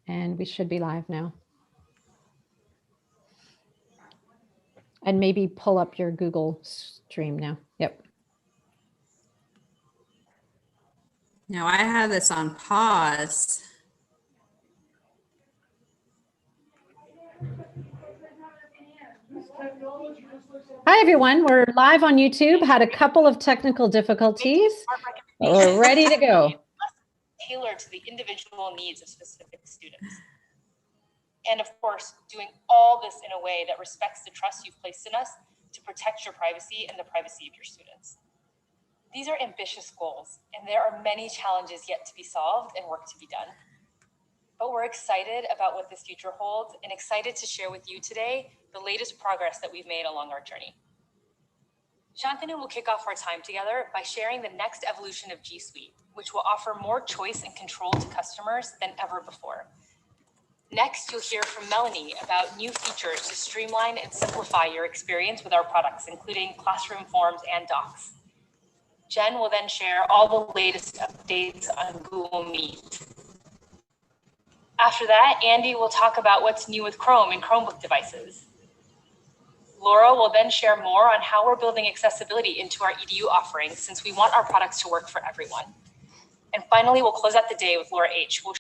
And we should be live now. And maybe pull up your Google Stream now. Yep. Now I have this on pause. Hi, everyone. We're live on YouTube. Had a couple of technical difficulties, but we're ready to go. Tailored to the individual needs of specific students. And of course, doing all this in a way that respects the trust you've placed in us to protect your privacy and the privacy of your students. These are ambitious goals, and there are many challenges yet to be solved and work to be done. But we're excited about what this future holds and excited to share with you today the latest progress that we've made along our journey. Shantanu will kick off our time together by sharing the next evolution of G Suite, which will offer more choice and control to customers than ever before. Next, you'll hear from Melanie about new features to streamline and simplify your experience with our products, including classroom forms and docs. Jen will then share all the latest updates on Google Meet. After that, Andy will talk about what's new with Chrome and Chromebook devices. Laura will then share more on how we're building accessibility into our EDU offerings, since we want our products to work for everyone. And finally, we'll close out the day with Laura H., who will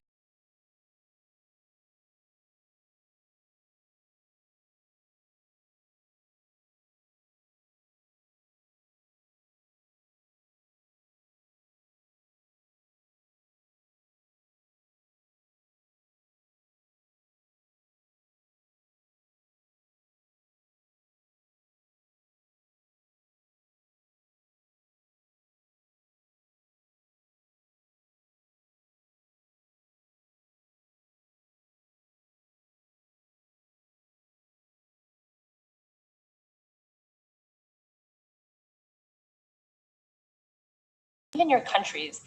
in your countries,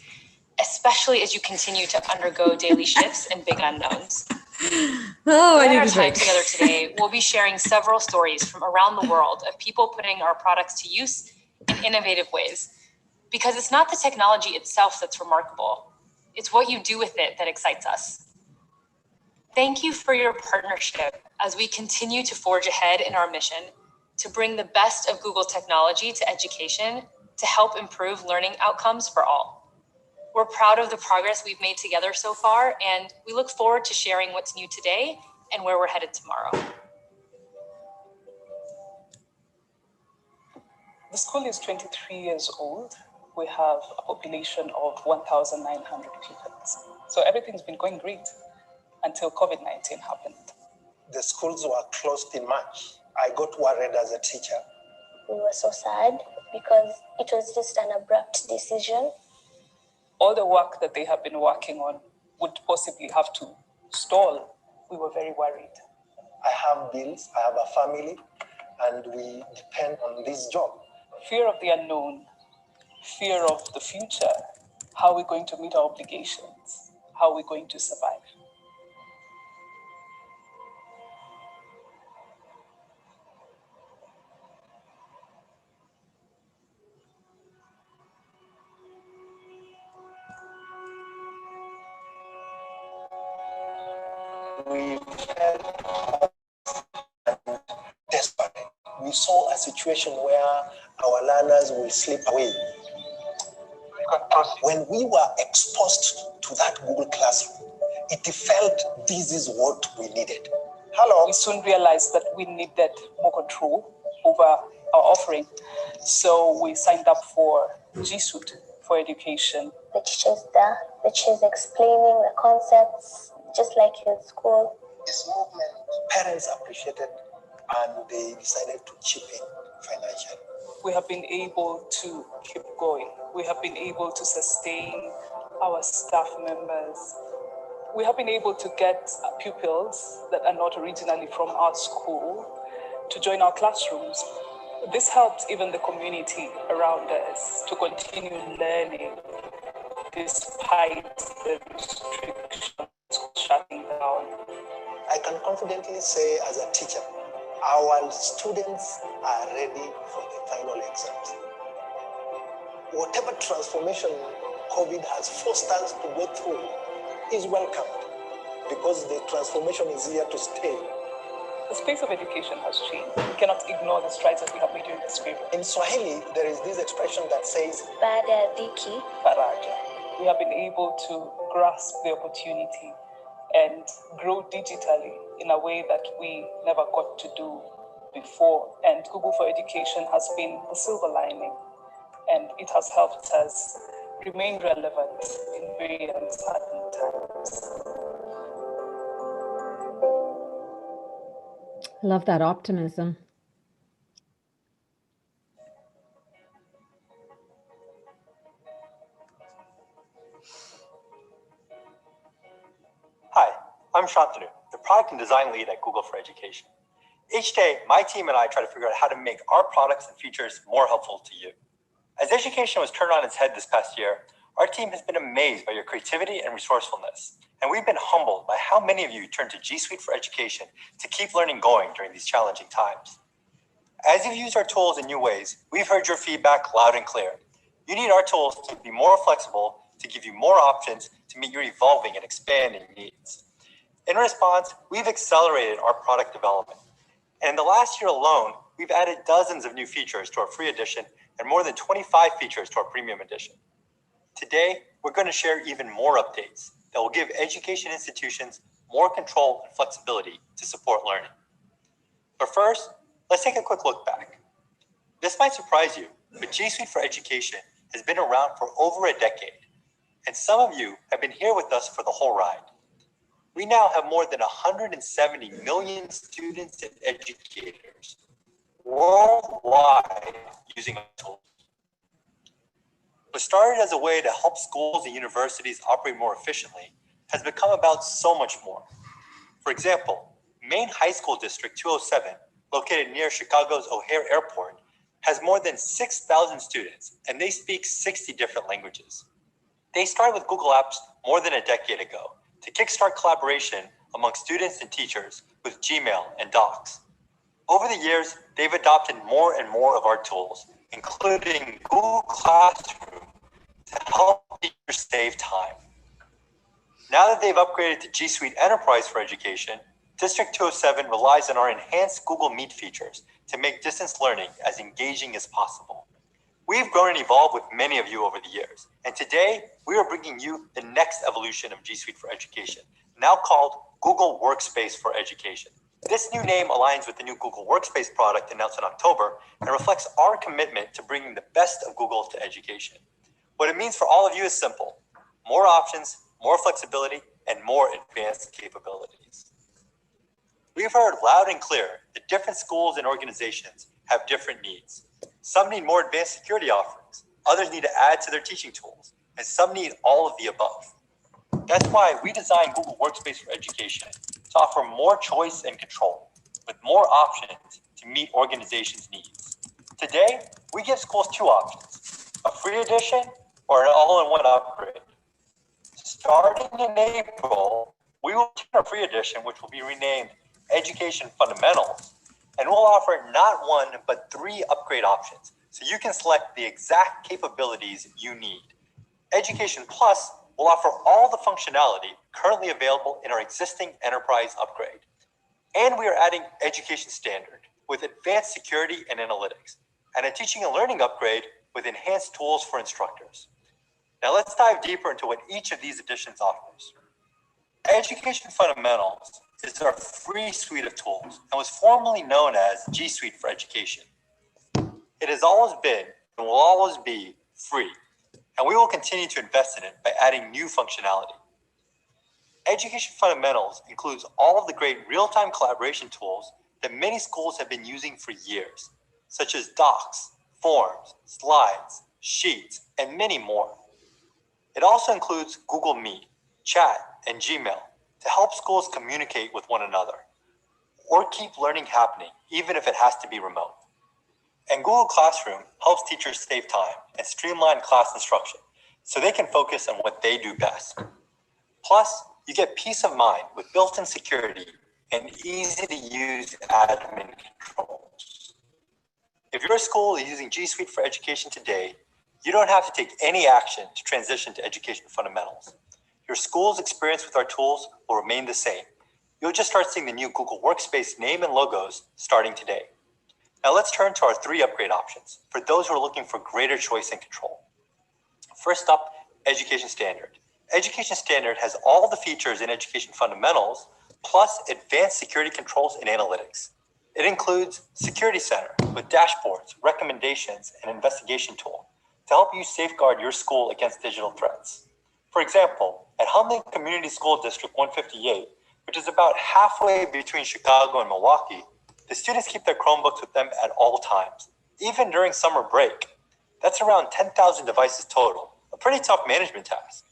especially as you continue to undergo daily shifts and big unknowns. Oh, I During need our a time break. together today, we'll be sharing several stories from around the world of people putting our products to use in innovative ways. Because it's not the technology itself that's remarkable, it's what you do with it that excites us. Thank you for your partnership as we continue to forge ahead in our mission to bring the best of Google technology to education to help improve learning outcomes for all. We're proud of the progress we've made together so far, and we look forward to sharing what's new today and where we're headed tomorrow. The school is 23 years old. We have a population of 1,900 pupils. So everything's been going great until COVID-19 happened. The schools were closed in March. I got worried as a teacher. We were so sad because it was just an abrupt decision. All the work that they have been working on would possibly have to stall. We were very worried. I have bills, I have a family, and we depend on this job. Fear of the unknown, fear of the future. How are we going to meet our obligations? How are we going to survive? We felt desperate. We saw a situation where our learners will slip away. When we were exposed to that Google Classroom, it felt this is what we needed. We soon realized that we needed more control over our offering. So we signed up for G Suite for education. The teacher's there, the teacher's explaining the concepts, just like in school. This movement, parents appreciated and they decided to chip in financially. We have been able to keep going. We have been able to sustain our staff members. We have been able to get pupils that are not originally from our school to join our classrooms. This helps even the community around us to continue learning despite the restrictions shutting down. I can confidently say as a teacher, our students are ready for the final exams. Whatever transformation COVID has forced us to go through is welcomed. because the transformation is here to stay. The space of education has changed. We cannot ignore the strides that we have made during this period. In Swahili, there is this expression that says, Baada ya dhiki, Faraja. We have been able to grasp the opportunity and grow digitally in a way that we never got to do before. And Google for Education has been the silver lining, and it has helped us remain relevant in very uncertain times. I love that optimism. Hi, I'm Shantanu, the product and design lead at Google for Education. Each day, my team and I try to figure out how to make our products and features more helpful to you. As education was turned on its head this past year, our team has been amazed by your creativity and resourcefulness, and we've been humbled by how many of you turn to G Suite for Education to keep learning going during these challenging times. As you've used our tools in new ways, we've heard your feedback loud and clear. You need our tools to be more flexible, to give you more options to meet your evolving and expanding needs. In response, we've accelerated our product development. And in the last year alone, we've added dozens of new features to our free edition and more than 25 features to our premium edition. Today, we're going to share even more updates that will give education institutions more control and flexibility to support learning. But first, let's take a quick look back. This might surprise you, but G Suite for Education has been around for over a decade, and some of you have been here with us for the whole ride. We now have more than 170 million students and educators worldwide using our tools. What started as a way to help schools and universities operate more efficiently has become about so much more. For example, Maine High School District 207, located near Chicago's O'Hare Airport, has more than 6,000 students, and they speak 60 different languages. They started with Google Apps more than a decade ago to kickstart collaboration among students and teachers with Gmail and Docs. Over the years, they've adopted more and more of our tools, including Google Classroom, to help teachers save time. Now that they've upgraded to G Suite Enterprise for Education, District 207 relies on our enhanced Google Meet features to make distance learning as engaging as possible. We've grown and evolved with many of you over the years, and today we are bringing you the next evolution of G Suite for Education, now called Google Workspace for Education. This new name aligns with the new Google Workspace product announced in October and reflects our commitment to bringing the best of Google to education. What it means for all of you is simple: more options, more flexibility, and more advanced capabilities. We've heard loud and clear that different schools and organizations have different needs. Some need more advanced security offerings, others need to add to their teaching tools, and some need all of the above. That's why we designed Google Workspace for Education to offer more choice and control, with more options to meet organizations' needs. Today, we give schools two options: a free edition or an all-in-one upgrade. Starting in April, we will turn our free edition, which will be renamed Education Fundamentals, and we'll offer not one, but 3 upgrade options, so you can select the exact capabilities you need. Education Plus will offer all the functionality currently available in our existing enterprise upgrade. And we are adding Education Standard with advanced security and analytics, and a teaching and learning upgrade with enhanced tools for instructors. Now let's dive deeper into what each of these additions offers. Education Fundamentals is our free suite of tools and was formerly known as G Suite for Education. It has always been and will always be free, and we will continue to invest in it by adding new functionality. Education Fundamentals includes all of the great real-time collaboration tools that many schools have been using for years, such as Docs, Forms, Slides, Sheets, and many more. It also includes Google Meet, Chat, and Gmail to help schools communicate with one another or keep learning happening, even if it has to be remote. And Google Classroom helps teachers save time and streamline class instruction so they can focus on what they do best. Plus, you get peace of mind with built-in security and easy-to-use admin controls. If your school is using G Suite for Education today, you don't have to take any action to transition to Education Fundamentals. Your school's experience with our tools will remain the same. You'll just start seeing the new Google Workspace name and logos starting today. Now let's turn to our 3 upgrade options for those who are looking for greater choice and control. First up, Education Standard. Education Standard has all the features in Education Fundamentals, plus advanced security controls and analytics. It includes Security Center with dashboards, recommendations, and investigation tool to help you safeguard your school against digital threats. For example, at Huntley Community School District 158, which is about halfway between Chicago and Milwaukee, the students keep their Chromebooks with them at all times, even during summer break. That's around 10,000 devices total, a pretty tough management task.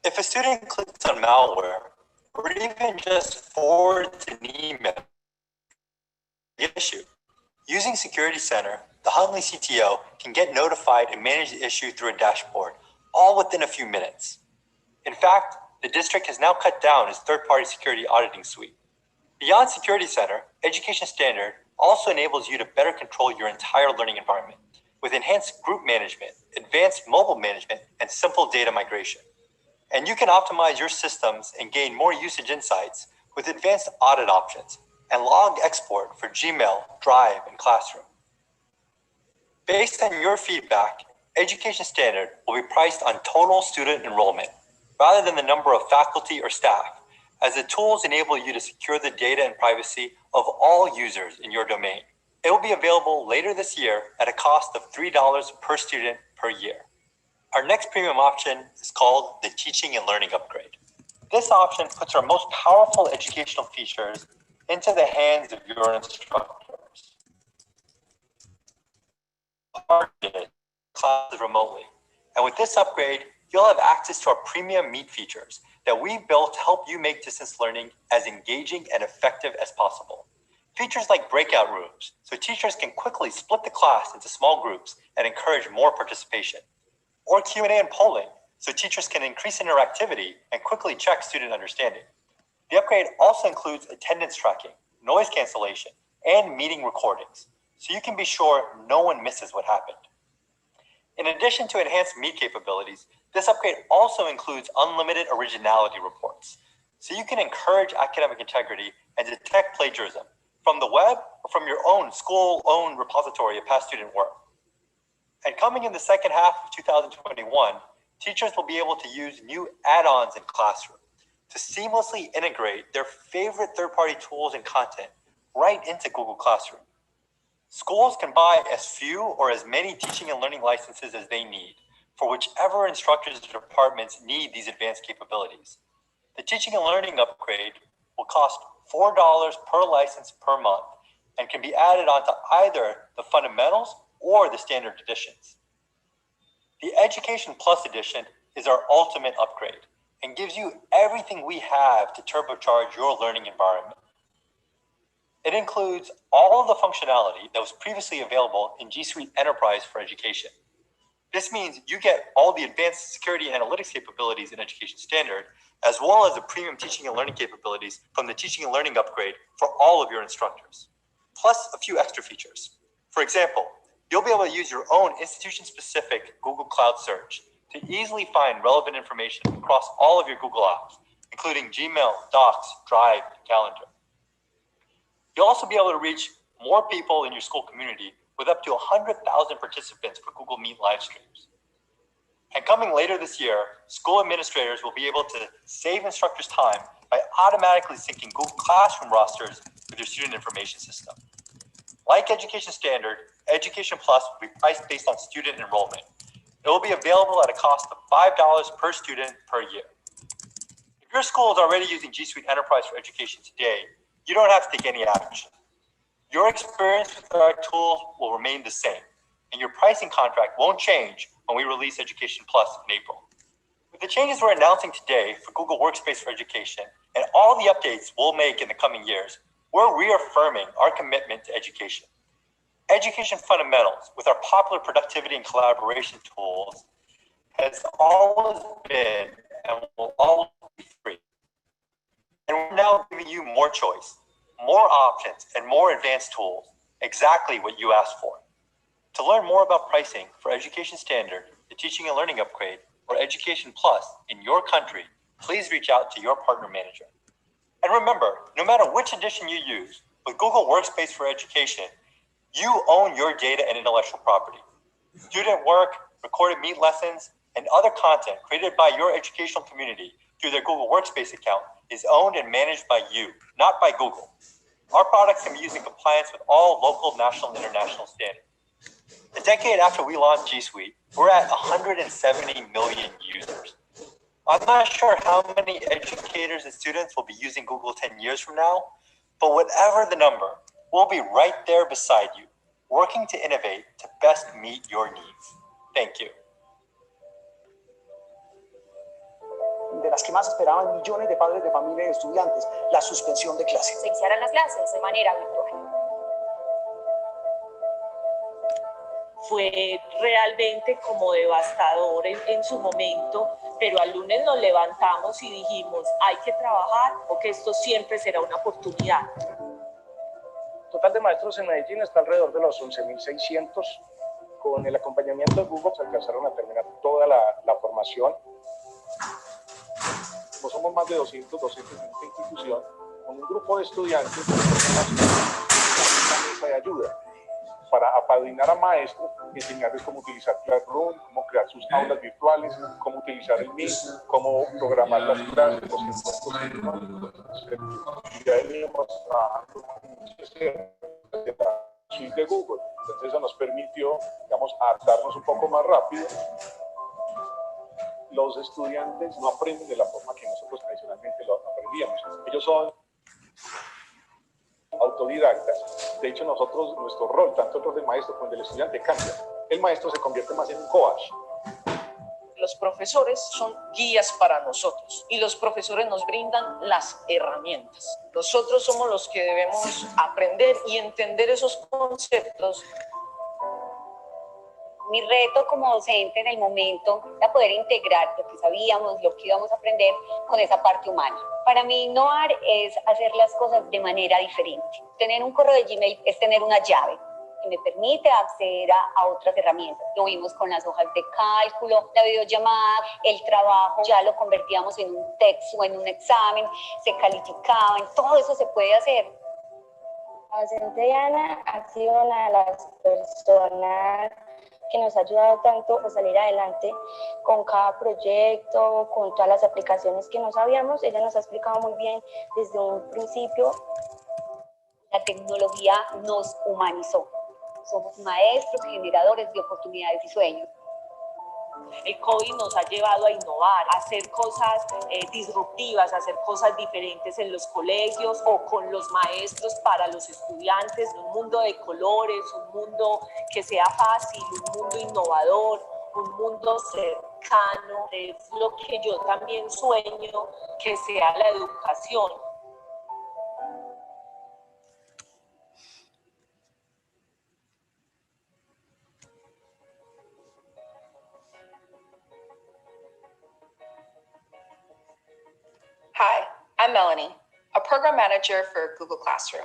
If a student clicks on malware, or even just forwards an email, the issue. Using Security Center, the Huntley CTO can get notified and manage the issue through a dashboard, all within a few minutes. In fact, the district has now cut down its third-party security auditing suite. Beyond Security Center, Education Standard also enables you to better control your entire learning environment with enhanced group management, advanced mobile management, and simple data migration. And you can optimize your systems and gain more usage insights with advanced audit options and log export for Gmail, Drive, and Classroom. Based on your feedback, Education Standard will be priced on total student enrollment rather than the number of faculty or staff, as the tools enable you to secure the data and privacy of all users in your domain. It will be available later this year at a cost of $3 per student per year. Our next premium option is called the Teaching and Learning Upgrade. This option puts our most powerful educational features into the hands of your instructors. Classes remotely. And with this upgrade, you'll have access to our premium Meet features that we built to help you make distance learning as engaging and effective as possible. Features like breakout rooms, so teachers can quickly split the class into small groups and encourage more participation. Or Q&A and polling, so teachers can increase interactivity and quickly check student understanding. The upgrade also includes attendance tracking, noise cancellation, and meeting recordings, so you can be sure no one misses what happened. In addition to enhanced Meet capabilities, this upgrade also includes unlimited originality reports, so you can encourage academic integrity and detect plagiarism from the web or from your own school-owned repository of past student work. And coming in the second half of 2021, teachers will be able to use new add-ons in Classroom to seamlessly integrate their favorite third-party tools and content right into Google Classroom. Schools can buy as few or as many teaching and learning licenses as they need for whichever instructors or departments need these advanced capabilities. The Teaching and Learning Upgrade will cost $4 per license per month and can be added onto either the Fundamentals or the Standard editions. The Education Plus edition is our ultimate upgrade and gives you everything we have to turbocharge your learning environment. It includes all of the functionality that was previously available in G Suite Enterprise for Education. This means you get all the advanced security and analytics capabilities in Education Standard, as well as the premium teaching and learning capabilities from the Teaching and Learning Upgrade for all of your instructors, plus a few extra features. For example, you'll be able to use your own institution-specific Google Cloud search to easily find relevant information across all of your Google apps, including Gmail, Docs, Drive, and Calendar. You'll also be able to reach more people in your school community with up to 100,000 participants for Google Meet live streams. And coming later this year, school administrators will be able to save instructors time by automatically syncing Google Classroom rosters with your student information system. Like Education Standard, Education Plus will be priced based on student enrollment. It will be available at a cost of $5 per student per year. If your school is already using G Suite Enterprise for Education today, you don't have to take any action. Your experience with our tools will remain the same, and your pricing contract won't change when we release Education Plus in April. With the changes we're announcing today for Google Workspace for Education and all the updates we'll make in the coming years, we're reaffirming our commitment to education. Education Fundamentals, with our popular productivity and collaboration tools, has always been and will always be free. And we're now giving you more choice, more options, and more advanced tools, exactly what you asked for. To learn more about pricing for Education Standard, the Teaching and Learning Upgrade, or Education Plus in your country, please reach out to your partner manager. And remember, no matter which edition you use, with Google Workspace for Education, you own your data and intellectual property. Student work, recorded Meet lessons, and other content created by your educational community through their Google Workspace account is owned and managed by you, not by Google. Our products can be used in compliance with all local, national, and international standards. A decade after we launched G Suite, we're at 170 million users. I'm not sure how many educators and students will be using Google 10 years from now, but whatever the number, we'll be right there beside you, working to innovate to best meet your needs. Thank you. De las que más esperaban millones de padres de familia y estudiantes, la suspensión de clases. Se iniciaran las clases de manera virtual. Fue realmente como devastador en su momento, pero al lunes nos levantamos y dijimos, hay que trabajar porque esto siempre será una oportunidad. El total de maestros en Medellín está alrededor de los 11.600. Con el acompañamiento de Google se alcanzaron a terminar toda la formación. No somos más de 200 docentes en esta institución, con un grupo de estudiantes, una mesa de ayuda para apadrinar a maestros, enseñarles cómo utilizar Classroom, cómo crear sus aulas virtuales, cómo utilizar el Meet, cómo programar las clases, los encuentros. Ya veníamos trabajando en la suite de Google, entonces eso nos permitió, digamos, adaptarnos un poco más rápido. Los estudiantes no aprenden de la forma que nosotros tradicionalmente lo aprendíamos. Ellos son autodidactas. De hecho, nuestro rol, tanto el rol del maestro como el del estudiante, cambia. El maestro se convierte más en un coach. Los profesores son guías para nosotros y los profesores nos brindan las herramientas. Nosotros somos los que debemos aprender y entender esos conceptos. Mi reto como docente en el momento era poder integrar lo que sabíamos, lo que íbamos a aprender con esa parte humana. Para mí innovar es hacer las cosas de manera diferente. Tener un correo de Gmail es tener una llave que me permite acceder a otras herramientas. Lo vimos con las hojas de cálculo, la videollamada, el trabajo, ya lo convertíamos en un texto, en un examen, se calificaba, todo eso se puede hacer. La docente Diana ha sido una de las personas que nos ha ayudado tanto a salir adelante con cada proyecto, con todas las aplicaciones que no sabíamos. Ella nos ha explicado muy bien desde un principio. La tecnología nos humanizó. Somos maestros, generadores de oportunidades y sueños. El COVID nos ha llevado a innovar, a hacer cosas disruptivas, a hacer cosas diferentes en los colegios o con los maestros para los estudiantes, un mundo de colores, un mundo que sea fácil, un mundo innovador, un mundo cercano. Es lo que yo también sueño que sea la educación. Hi, I'm Melanie, a program manager for Google Classroom.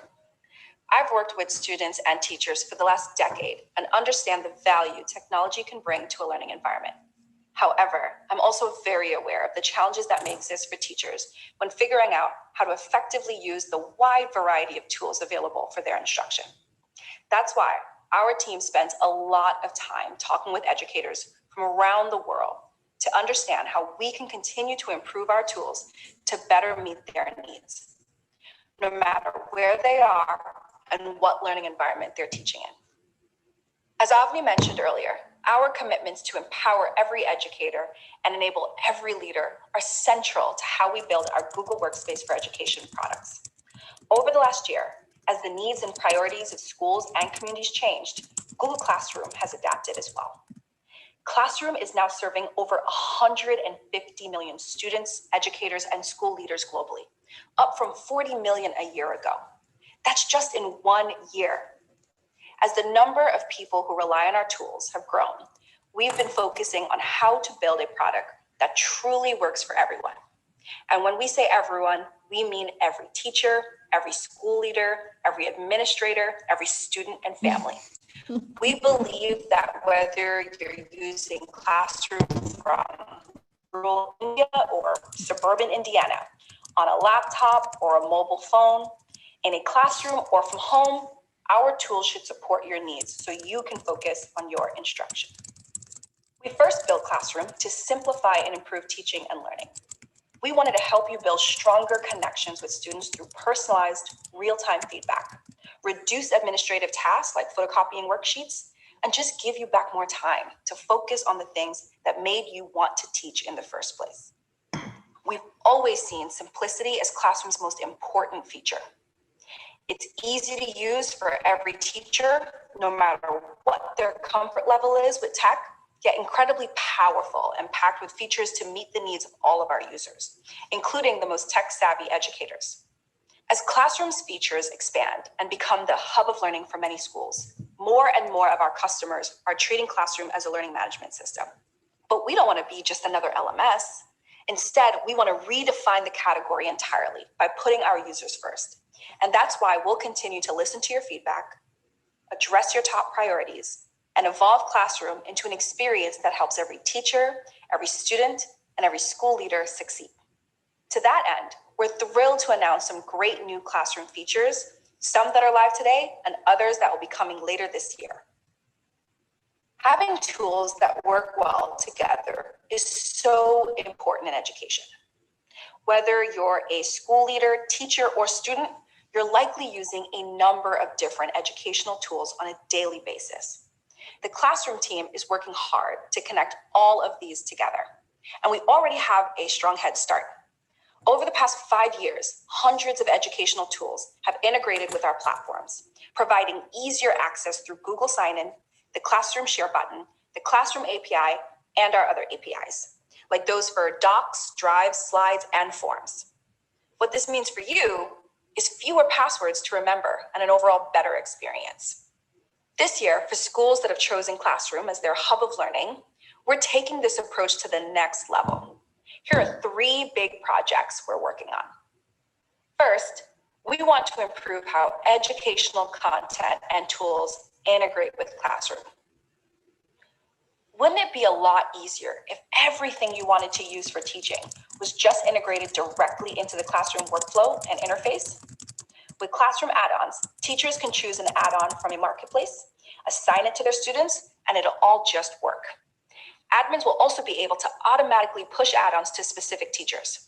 I've worked with students and teachers for the last decade and understand the value technology can bring to a learning environment. However, I'm also very aware of the challenges that may exist for teachers when figuring out how to effectively use the wide variety of tools available for their instruction. That's why our team spends a lot of time talking with educators from around the world to understand how we can continue to improve our tools to better meet their needs, no matter where they are and what learning environment they're teaching in. As Avni mentioned earlier, our commitments to empower every educator and enable every leader are central to how we build our Google Workspace for Education products. Over the last year, as the needs and priorities of schools and communities changed, Google Classroom has adapted as well. Classroom is now serving over 150 million students, educators, and school leaders globally, up from 40 million a year ago. That's just in 1 year. As the number of people who rely on our tools have grown, we've been focusing on how to build a product that truly works for everyone. And when we say everyone, we mean every teacher, every school leader, every administrator, every student and family. We believe that whether you're using Classroom from rural India or suburban Indiana, on a laptop or a mobile phone, in a classroom or from home, our tools should support your needs so you can focus on your instruction. We first built Classroom to simplify and improve teaching and learning. We wanted to help you build stronger connections with students through personalized, real-time feedback, reduce administrative tasks like photocopying worksheets, and just give you back more time to focus on the things that made you want to teach in the first place. We've always seen simplicity as Classroom's most important feature. It's easy to use for every teacher, no matter what their comfort level is with tech, yet incredibly powerful and packed with features to meet the needs of all of our users, including the most tech-savvy educators. As Classroom's features expand and become the hub of learning for many schools, more and more of our customers are treating Classroom as a learning management system. But we don't want to be just another LMS. Instead, we want to redefine the category entirely by putting our users first. And that's why we'll continue to listen to your feedback, address your top priorities, and evolve Classroom into an experience that helps every teacher, every student, and every school leader succeed. To that end, we're thrilled to announce some great new Classroom features, some that are live today and others that will be coming later this year. Having tools that work well together is so important in education. Whether you're a school leader, teacher, or student, you're likely using a number of different educational tools on a daily basis. The Classroom team is working hard to connect all of these together, and we already have a strong head start. Over the past 5 years, hundreds of educational tools have integrated with our platforms, providing easier access through Google Sign-in, the Classroom Share button, the Classroom API, and our other APIs, like those for docs, drives, slides, and forms. What this means for you is fewer passwords to remember and an overall better experience. This year, for schools that have chosen Classroom as their hub of learning, we're taking this approach to the next level. Here are 3 big projects we're working on. First, we want to improve how educational content and tools integrate with Classroom. Wouldn't it be a lot easier if everything you wanted to use for teaching was just integrated directly into the Classroom workflow and interface? With Classroom add-ons, teachers can choose an add-on from a marketplace, assign it to their students, and it'll all just work. Admins will also be able to automatically push add-ons to specific teachers.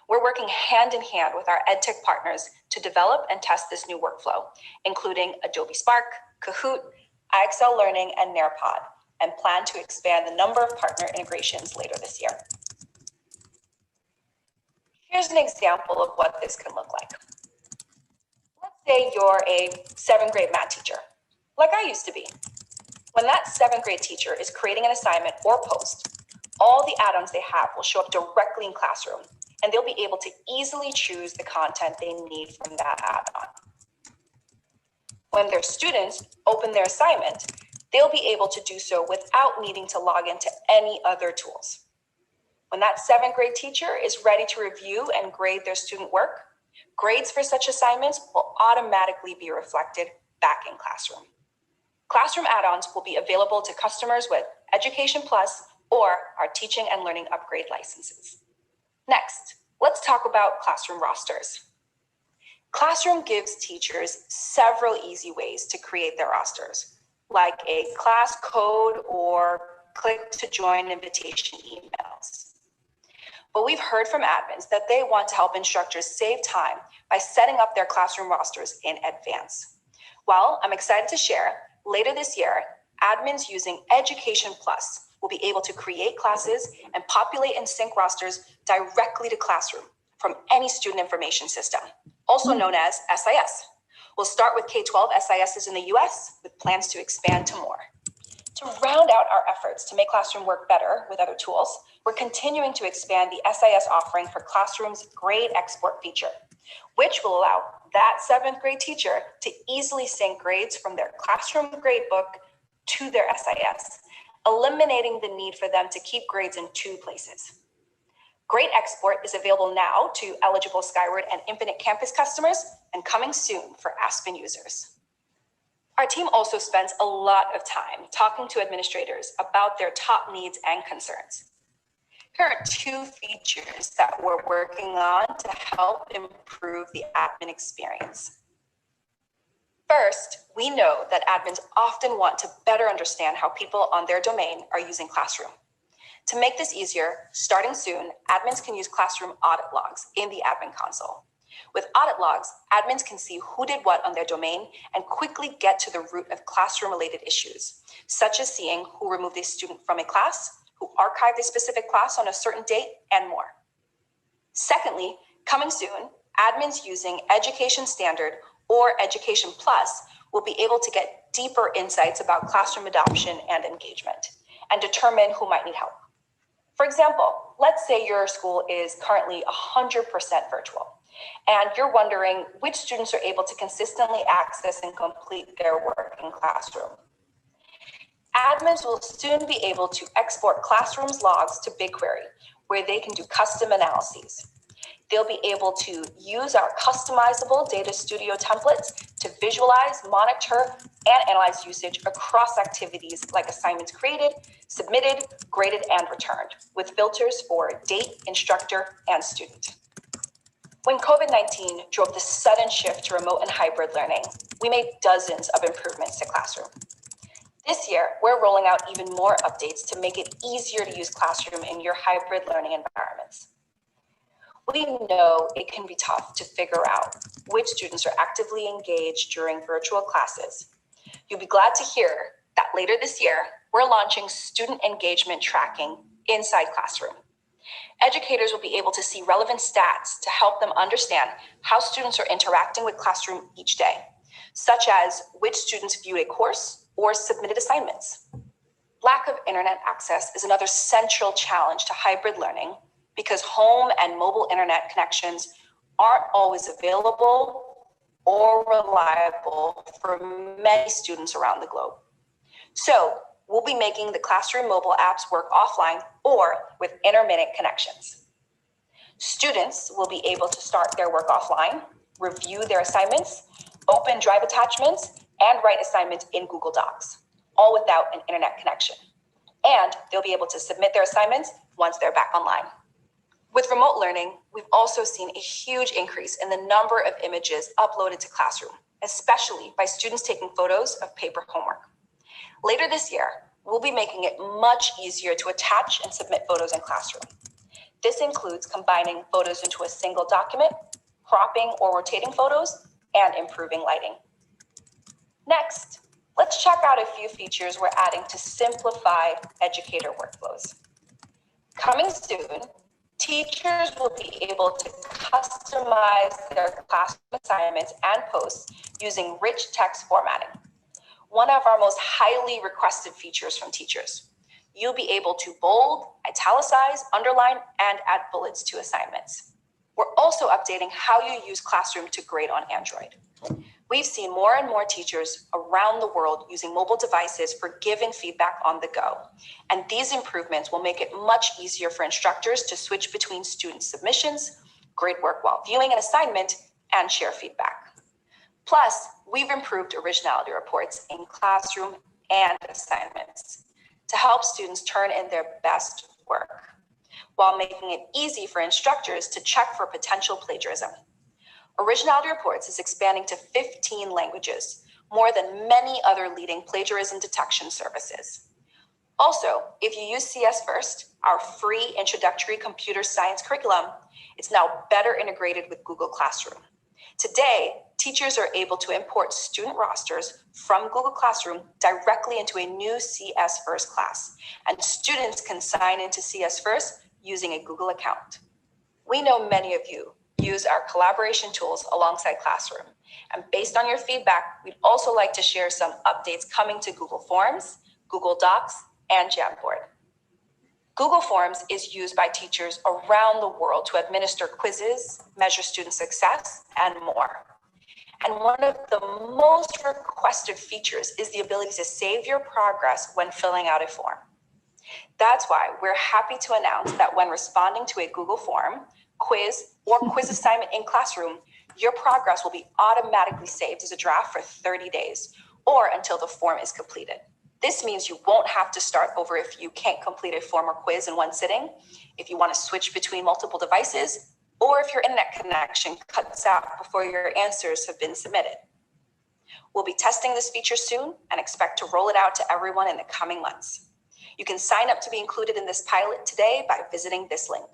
We're working hand in hand with our EdTech partners to develop and test this new workflow, including Adobe Spark, Kahoot, IXL Learning, and Nearpod, and plan to expand the number of partner integrations later this year. Here's an example of what this can look like. Let's say you're a 7th grade math teacher, like I used to be. When that 7th grade teacher is creating an assignment or post, all the add-ons they have will show up directly in Classroom, and they'll be able to easily choose the content they need from that add-on. When their students open their assignment, they'll be able to do so without needing to log into any other tools. When that 7th grade teacher is ready to review and grade their student work, grades for such assignments will automatically be reflected back in Classroom. Classroom add-ons will be available to customers with Education Plus or our Teaching and Learning Upgrade licenses. Next, let's talk about Classroom rosters. Classroom gives teachers several easy ways to create their rosters, like a class code or click to join invitation emails. But we've heard from admins that they want to help instructors save time by setting up their Classroom rosters in advance. Well, I'm excited to share, later this year, admins using Education Plus will be able to create classes and populate and sync rosters directly to Classroom from any student information system, also known as SIS. We'll start with K-12 SISs in the US with plans to expand to more. To round out our efforts to make Classroom work better with other tools, we're continuing to expand the SIS offering for Classroom's grade export feature, which will allow that 7th grade teacher to easily sync grades from their Classroom gradebook to their SIS, eliminating the need for them to keep grades in 2 places. Grade export is available now to eligible Skyward and Infinite Campus customers and coming soon for Aspen users. Our team also spends a lot of time talking to administrators about their top needs and concerns. Here are 2 features that we're working on to help improve the admin experience. First, we know that admins often want to better understand how people on their domain are using Classroom. To make this easier, starting soon, admins can use Classroom audit logs in the admin console. With audit logs, admins can see who did what on their domain and quickly get to the root of Classroom-related issues, such as seeing who removed a student from a class, who archived a specific class on a certain date, and more. Secondly, coming soon, admins using Education Standard or Education Plus will be able to get deeper insights about classroom adoption and engagement and determine who might need help. For example, let's say your school is currently 100% virtual, and you're wondering which students are able to consistently access and complete their work in Classroom. Admins will soon be able to export Classroom's logs to BigQuery, where they can do custom analyses. They'll be able to use our customizable Data Studio templates to visualize, monitor, and analyze usage across activities like assignments created, submitted, graded, and returned, with filters for date, instructor, and student. When COVID-19 drove the sudden shift to remote and hybrid learning, we made dozens of improvements to Classroom. This year, we're rolling out even more updates to make it easier to use Classroom in your hybrid learning environments. We know it can be tough to figure out which students are actively engaged during virtual classes. You'll be glad to hear that later this year, we're launching student engagement tracking inside Classroom. Educators will be able to see relevant stats to help them understand how students are interacting with Classroom each day, such as which students viewed a course or submitted assignments. Lack of internet access is another central challenge to hybrid learning because home and mobile internet connections aren't always available or reliable for many students around the globe. So we'll be making the Classroom mobile apps work offline or with intermittent connections. Students will be able to start their work offline, review their assignments, open Drive attachments, and write assignments in Google Docs, all without an internet connection. And they'll be able to submit their assignments once they're back online. With remote learning, we've also seen a huge increase in the number of images uploaded to Classroom, especially by students taking photos of paper homework. Later this year, we'll be making it much easier to attach and submit photos in Classroom. This includes combining photos into a single document, cropping or rotating photos, and improving lighting. Next, let's check out a few features we're adding to simplify educator workflows. Coming soon, teachers will be able to customize their classroom assignments and posts using rich text formatting, one of our most highly requested features from teachers. You'll be able to bold, italicize, underline, and add bullets to assignments. We're also updating how you use Classroom to grade on Android. We've seen more and more teachers around the world using mobile devices for giving feedback on the go. And these improvements will make it much easier for instructors to switch between student submissions, grade work while viewing an assignment, and share feedback. Plus, we've improved originality reports in Classroom and assignments to help students turn in their best work, while making it easy for instructors to check for potential plagiarism. Originality Reports is expanding to 15 languages, more than many other leading plagiarism detection services. Also, if you use CS First, our free introductory computer science curriculum, it's now better integrated with Google Classroom. Today, teachers are able to import student rosters from Google Classroom directly into a new CS First class, and students can sign into CS First using a Google account. We know many of you use our collaboration tools alongside Classroom. And based on your feedback, we'd also like to share some updates coming to Google Forms, Google Docs, and Jamboard. Google Forms is used by teachers around the world to administer quizzes, measure student success, and more. And one of the most requested features is the ability to save your progress when filling out a form. That's why we're happy to announce that when responding to a Google form, quiz, or quiz assignment in Classroom, your progress will be automatically saved as a draft for 30 days or until the form is completed. This means you won't have to start over if you can't complete a form or quiz in one sitting, if you want to switch between multiple devices, or if your internet connection cuts out before your answers have been submitted. We'll be testing this feature soon and expect to roll it out to everyone in the coming months. You can sign up to be included in this pilot today by visiting this link.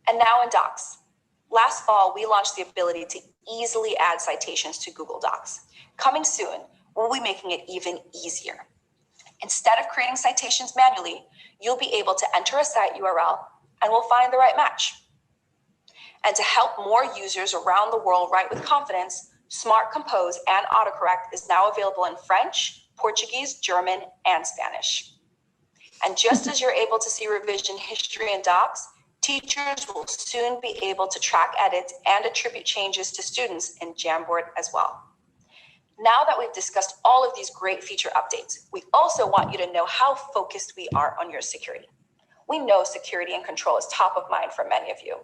And now in Docs. Last fall, we launched the ability to easily add citations to Google Docs. Coming soon, we'll be making it even easier. Instead of creating citations manually, you'll be able to enter a site URL and we'll find the right match. And to help more users around the world write with confidence, Smart Compose and AutoCorrect is now available in French, Portuguese, German, and Spanish. And just as you're able to see revision history in Docs, teachers will soon be able to track edits and attribute changes to students in Jamboard as well. Now that we've discussed all of these great feature updates, we also want you to know how focused we are on your security. We know security and control is top of mind for many of you,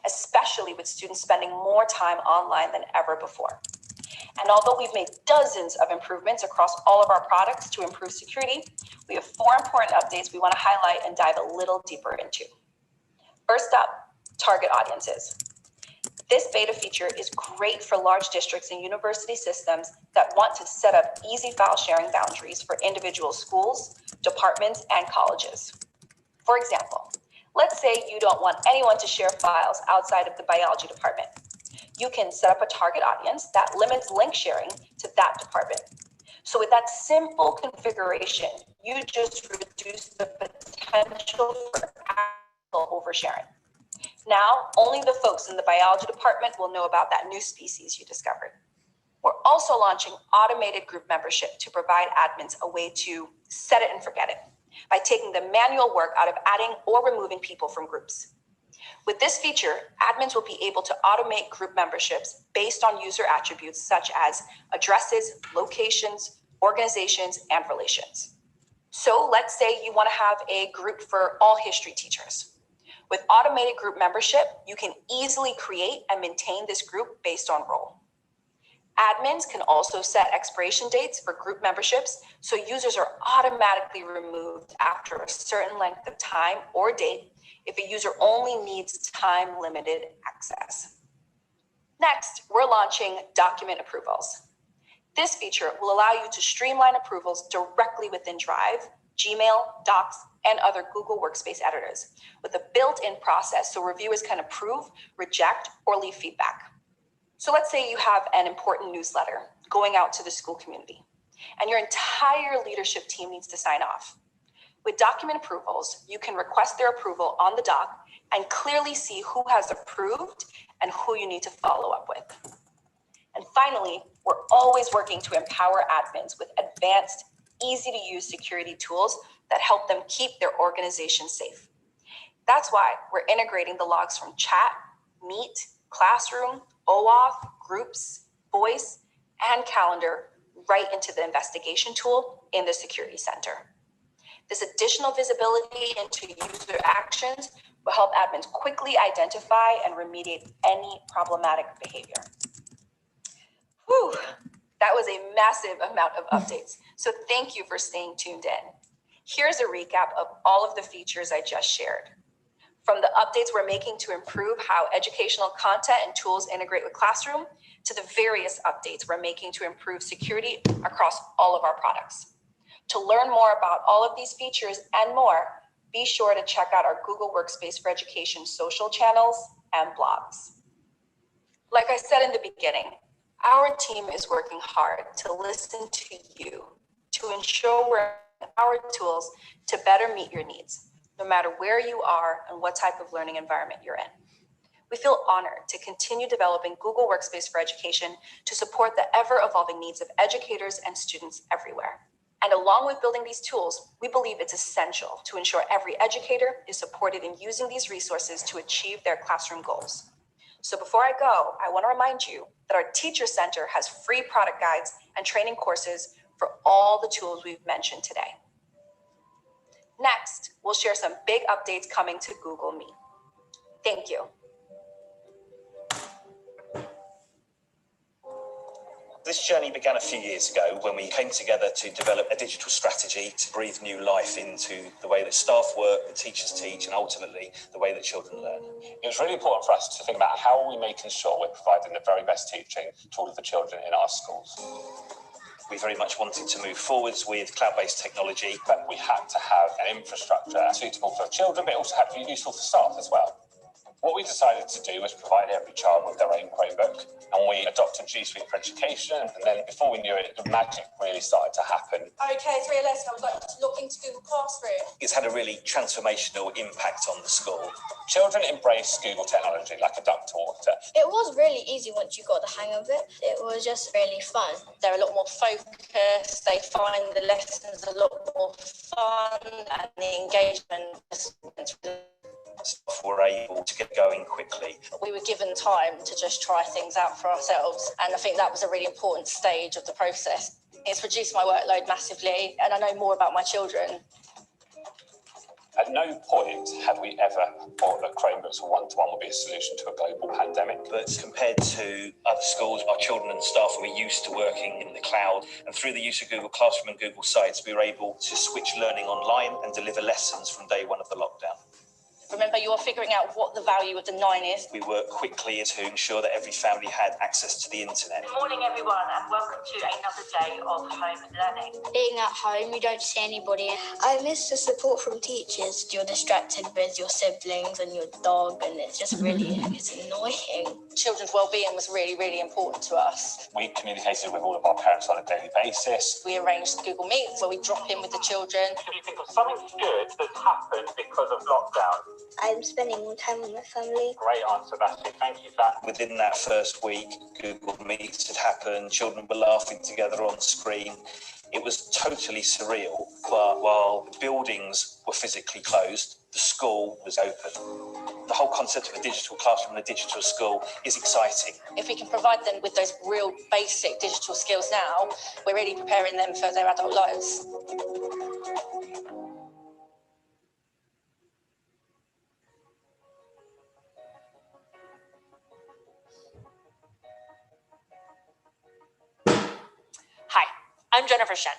especially with students spending more time online than ever before. And although we've made dozens of improvements across all of our products to improve security, we have 4 important updates we want to highlight and dive a little deeper into. First up, target audiences. This beta feature is great for large districts and university systems that want to set up easy file sharing boundaries for individual schools, departments, and colleges. For example, let's say you don't want anyone to share files outside of the biology department. You can set up a target audience that limits link sharing to that department. So with that simple configuration, you just reduce the potential for oversharing. Now, only the folks in the biology department will know about that new species you discovered. We're also launching automated group membership to provide admins a way to set it and forget it by taking the manual work out of adding or removing people from groups. With this feature, admins will be able to automate group memberships based on user attributes such as addresses, locations, organizations, and relations. So let's say you want to have a group for all history teachers. With automated group membership, you can easily create and maintain this group based on role. Admins can also set expiration dates for group memberships, so users are automatically removed after a certain length of time or date if a user only needs time-limited access. Next, we're launching document approvals. This feature will allow you to streamline approvals directly within Drive, Gmail, Docs, and other Google Workspace editors with a built-in process so reviewers can approve, reject, or leave feedback. So let's say you have an important newsletter going out to the school community, and your entire leadership team needs to sign off. With document approvals, you can request their approval on the doc and clearly see who has approved and who you need to follow up with. And finally, we're always working to empower admins with advanced, easy-to-use security tools that help them keep their organization safe. That's why we're integrating the logs from Chat, Meet, Classroom, OAuth, Groups, Voice, and Calendar right into the investigation tool in the Security Center. This additional visibility into user actions will help admins quickly identify and remediate any problematic behavior. Whew, that was a massive amount of updates. So thank you for staying tuned in. Here's a recap of all of the features I just shared. From the updates we're making to improve how educational content and tools integrate with Classroom, to the various updates we're making to improve security across all of our products. To learn more about all of these features and more, be sure to check out our Google Workspace for Education social channels and blogs. Like I said in the beginning, our team is working hard to listen to you, to ensure we're using our tools to better meet your needs, no matter where you are and what type of learning environment you're in. We feel honored to continue developing Google Workspace for Education to support the ever-evolving needs of educators and students everywhere. And along with building these tools, we believe it's essential to ensure every educator is supported in using these resources to achieve their classroom goals. So before I go, I want to remind you that our Teacher Center has free product guides and training courses for all the tools we've mentioned today. Next, we'll share some big updates coming to Google Meet. Thank you. This journey began a few years ago when we came together to develop a digital strategy to breathe new life into the way that staff work, the teachers teach, and ultimately the way that children learn. It was really important for us to think about how are we making sure we're providing the very best teaching to all of the children in our schools. We very much wanted to move forwards with cloud-based technology. But we had to have an infrastructure suitable for children, but also had to be useful for staff as well. What we decided to do was provide every child with their own Chromebook, and we adopted G Suite for Education, and then before we knew it, the magic really started to happen. Okay, 3 lessons, I would like to log into Google Classroom. It's had a really transformational impact on the school. Children embrace Google technology like a duck to water. It was really easy once you got the hang of it. It was just really fun. They're a lot more focused, they find the lessons a lot more fun, and the engagement just were able to get going quickly. We were given time to just try things out for ourselves, and I think that was a really important stage of the process. It's reduced my workload massively, and I know more about my children. At no point had we ever thought that Chromebooks or one-to-one would be a solution to a global pandemic. But compared to other schools, our children and staff were used to working in the cloud, and through the use of Google Classroom and Google Sites, we were able to switch learning online and deliver lessons from day one of the lockdown. Remember, you are figuring out what the value of the 9 is. We worked quickly to ensure that every family had access to the internet. Good morning, everyone, and welcome to another day of home learning. Being at home, you don't see anybody. I miss the support from teachers. You're distracted with your siblings and your dog, and it's just really, it's annoying. Children's well-being was really, really important to us. We communicated with all of our parents on a daily basis. We arranged Google Meets where we drop in with the children. Can you think of something good that's happened because of lockdown? I'm spending more time with my family. Great answer, Basti. Thank you for that. Within that first week, Google Meets had happened. Children were laughing together on screen. It was totally surreal. But while the buildings were physically closed, the school was open. The whole concept of a digital classroom and a digital school is exciting. If we can provide them with those real basic digital skills now, we're really preparing them for their adult lives. Hi, I'm Jennifer Shen,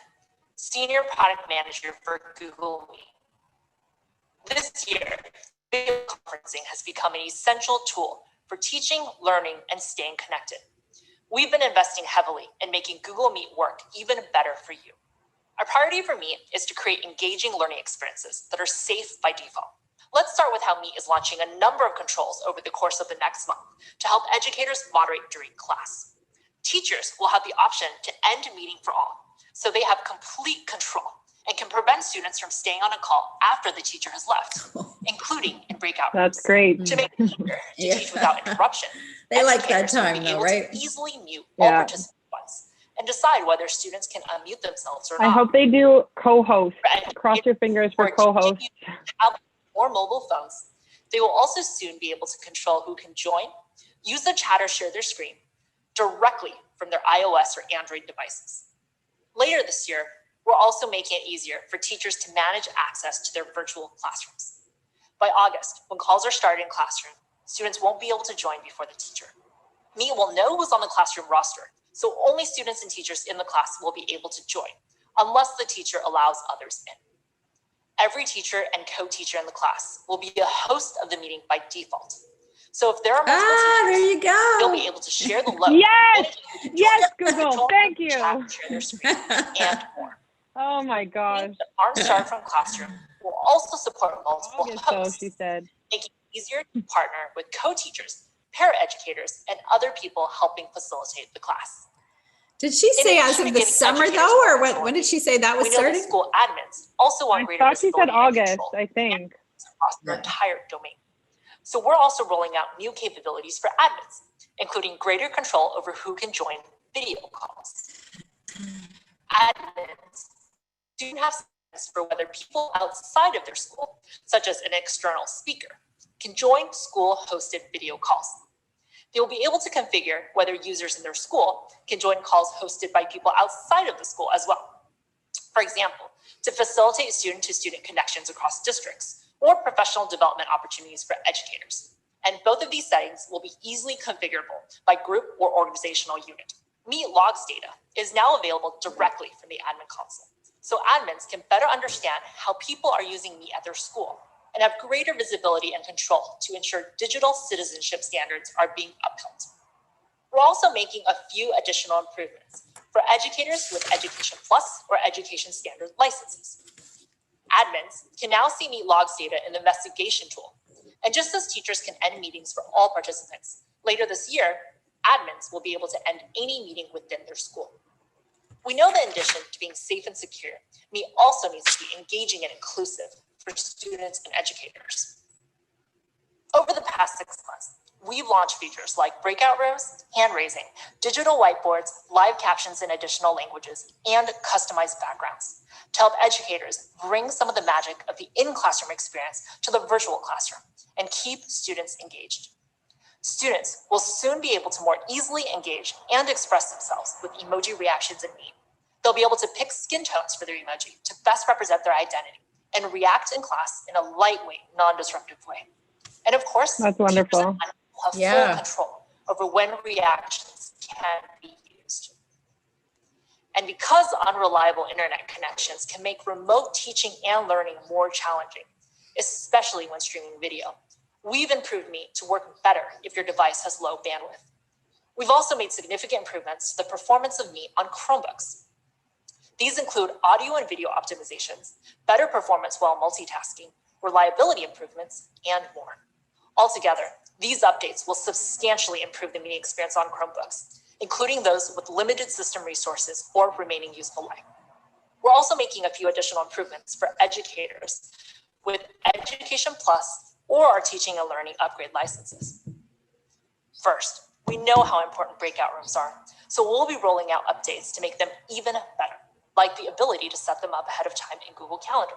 Senior Product Manager for Google Meet. This year, video conferencing has become an essential tool for teaching, learning, and staying connected. We've been investing heavily in making Google Meet work even better for you. Our priority for Meet is to create engaging learning experiences that are safe by default. Let's start with how Meet is launching a number of controls over the course of the next month to help educators moderate during class. Teachers will have the option to end meeting for all, so they have complete control and can prevent students from staying on a call after the teacher has left, including in breakout rooms. That's great. To make it easier to teach without interruption. They like that educators will time be though, able right? to easily mute all participants and decide whether students can unmute themselves or not. I hope they do co-host. Cross your fingers for co-host. Or mobile phones. They will also soon be able to control who can join, use the chat or share their screen directly from their iOS or Android devices. Later this year, we're also making it easier for teachers to manage access to their virtual classrooms. By August, when calls are started in classroom, students won't be able to join before the teacher. Meet will know who's on the classroom roster, so only students and teachers in the class will be able to join, unless the teacher allows others in. Every teacher and co-teacher in the class will be a host of the meeting by default. So if there are multiple teachers, there you go. They'll be able to share the load. Yes, yes, Google, thank you. Share their screen and more. Oh my gosh. The OnStar from Classroom will also support multiple hosts, she said. making it easier to partner with co-teachers, paraeducators, and other people helping facilitate the class. Did she say as of the summer though, or when did she say that was We know that starting? school admins also want I greater thought she said visibility and August, control I think. across their entire domain. So we're also rolling out new capabilities for admins, including greater control over who can join video calls. Admins do have settings for whether people outside of their school, such as an external speaker, can join school-hosted video calls. They will be able to configure whether users in their school can join calls hosted by people outside of the school as well. For example, to facilitate student-to-student connections across districts or professional development opportunities for educators. And both of these settings will be easily configurable by group or organizational unit. Meet Logs data is now available directly from the admin console, so admins can better understand how people are using Meet at their school and have greater visibility and control to ensure digital citizenship standards are being upheld. We're also making a few additional improvements for educators with Education Plus or Education Standard licenses. Admins can now see Meet Logs data in the investigation tool. And just as teachers can end meetings for all participants, later this year, admins will be able to end any meeting within their school. We know that in addition to being safe and secure, Meet also needs to be engaging and inclusive for students and educators. Over the past 6 months, we've launched features like breakout rooms, hand raising, digital whiteboards, live captions in additional languages, and customized backgrounds to help educators bring some of the magic of the in-classroom experience to the virtual classroom and keep students engaged. Students will soon be able to more easily engage and express themselves with emoji reactions in Meet. They'll be able to pick skin tones for their emoji to best represent their identity and react in class in a lightweight, non-disruptive way. And of course, That's wonderful. will have full control over when reactions can be used. And because unreliable internet connections can make remote teaching and learning more challenging, especially when streaming video, we've improved Meet to work better if your device has low bandwidth. We've also made significant improvements to the performance of Meet on Chromebooks. These include audio and video optimizations, better performance while multitasking, reliability improvements, and more. Altogether, these updates will substantially improve the meeting experience on Chromebooks, including those with limited system resources or remaining useful life. We're also making a few additional improvements for educators with Education Plus or our teaching and learning upgrade licenses. First, we know how important breakout rooms are, so we'll be rolling out updates to make them even better, like the ability to set them up ahead of time in Google Calendar.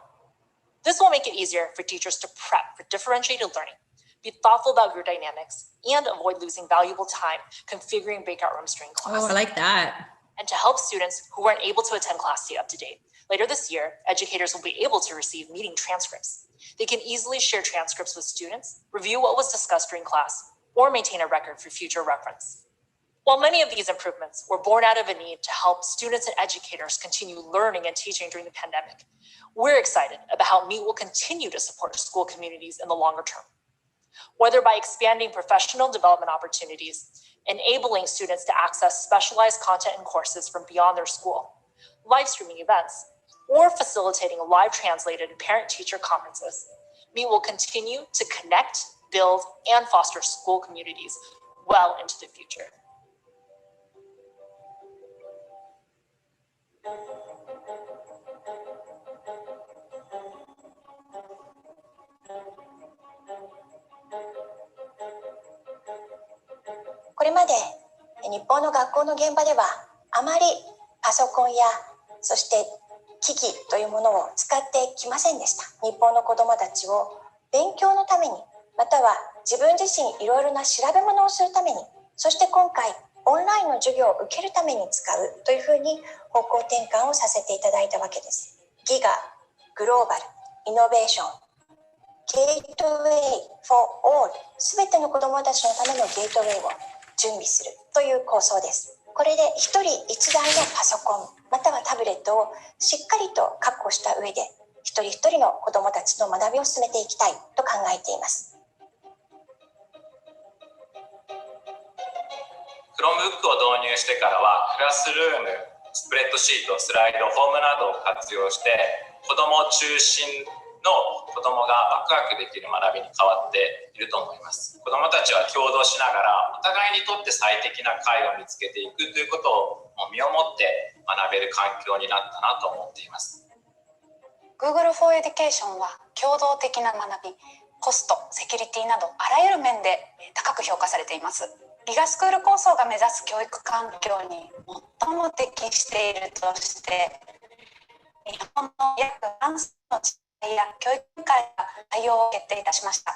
This will make it easier for teachers to prep for differentiated learning, be thoughtful about group dynamics, and avoid losing valuable time configuring breakout rooms during class. Oh, I like that. And to help students who weren't able to attend class stay up to date, later this year, educators will be able to receive meeting transcripts. They can easily share transcripts with students, review what was discussed during class, or maintain a record for future reference. While many of these improvements were born out of a need to help students and educators continue learning and teaching during the pandemic, we're excited about how Meet will continue to support school communities in the longer term. Whether by expanding professional development opportunities, enabling students to access specialized content and courses from beyond their school, live streaming events, or facilitating live translated parent-teacher conferences, Meet will continue to connect, build, and foster school communities well into the future. これまで日本の学校の現場ではあまりパソコンやそして機器というものを使ってきませんでした。日本の子どもたちを勉強のためにまたは自分自身いろいろな調べ物をするためにそして今回オンラインの授業を受けるために使うというふうに方向転換をさせていただいたわけです。ギガ、グローバル、イノベーション、ゲートウェイ for all すべての子どもたちのためのゲートウェイを準備するという構想です。これで一人一台のパソコンまたはタブレットをしっかりと確保した上で一人一人の子どもたちの学びを進めていきたいと考えています。Chromebook を導入してからはクラスルーム、スプレッドシート、スライド、フォームなどを活用して子ども中心の子どもがワクワクできる学びに変わっていると思います。子どもたちは共同しながらお互いにとって最適な会を見つけていくということを身をもって学べる環境になったなと思っています。 Google for Education は共同的な学び、コスト、セキュリティなどあらゆる面で高く評価されています。ギガスクール構想が目指す教育環境に最も適しているとして日本の約半数の自治体や教育委員会が対応を決定いたしました。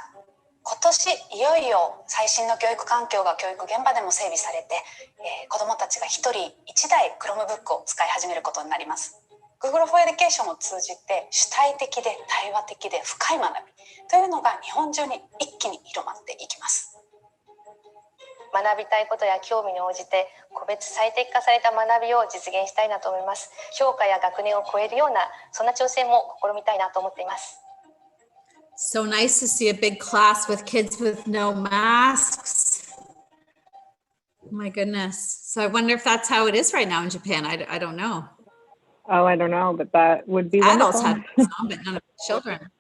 今年いよいよ最新の教育環境が教育現場でも整備されて、子どもたちが一人一台 Chromebook を使い始めることになります。Google for Education を通じて主体的で対話的で深い学びというのが日本中に一気に広まっていきます。学びたいことや興味に応じて個別最適化された学びを実現したいなと思います。教科や学年を超えるようなそんな挑戦も試みたいなと思っています。So nice to see a big class with kids with no masks. Oh my goodness. So I wonder if that's how it is right now in Japan. I don't know. Oh, I don't know, but that would be Adults wonderful. had some, but none of the children.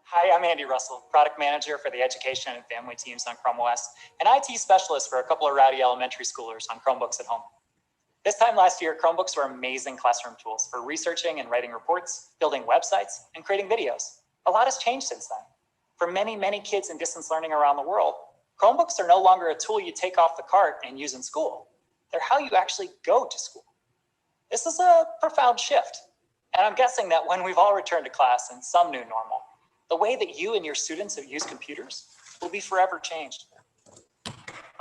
Hi, I'm Andy Russell, product manager for the education and family teams on Chrome OS, and IT specialist for a couple of rowdy elementary schoolers on Chromebooks at home. This time last year, Chromebooks were amazing classroom tools for researching and writing reports, building websites, and creating videos. A lot has changed since then. For many, many kids in distance learning around the world, Chromebooks are no longer a tool you take off the cart and use in school. They're how you actually go to school. This is a profound shift. And I'm guessing that when we've all returned to class in some new normal, the way that you and your students have used computers will be forever changed.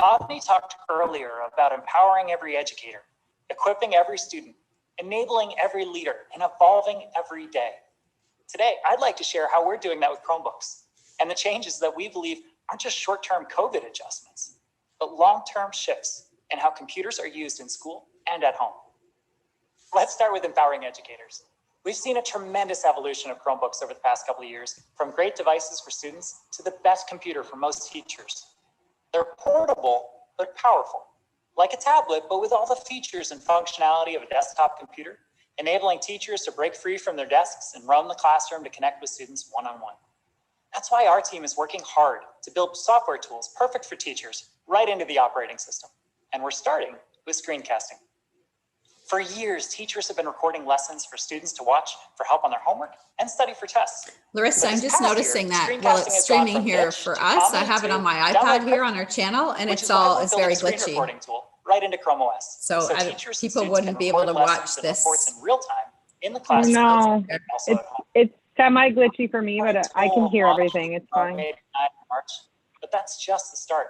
Avni talked earlier about empowering every educator, equipping every student, enabling every leader, and evolving every day. Today, I'd like to share how we're doing that with Chromebooks and the changes that we believe aren't just short-term COVID adjustments, but long-term shifts in how computers are used in school and at home. Let's start with empowering educators. We've seen a tremendous evolution of Chromebooks over the past couple of years, from great devices for students to the best computer for most teachers. They're portable, but powerful, like a tablet, but with all the features and functionality of a desktop computer, enabling teachers to break free from their desks and roam the classroom to connect with students one-on-one. That's why our team is working hard to build software tools perfect for teachers right into the operating system. And we're starting with screencasting. For years, teachers have been recording lessons for students to watch for help on their homework and study for tests. Larissa, I'm just noticing that while it's streaming here for us, I have it on my iPad here on our channel, and it's very glitchy. Right into Chrome OS. So people wouldn't be able to watch this. In real time in the class. No, it's semi-glitchy for me, but I can hear everything. It's fine. But that's just the start.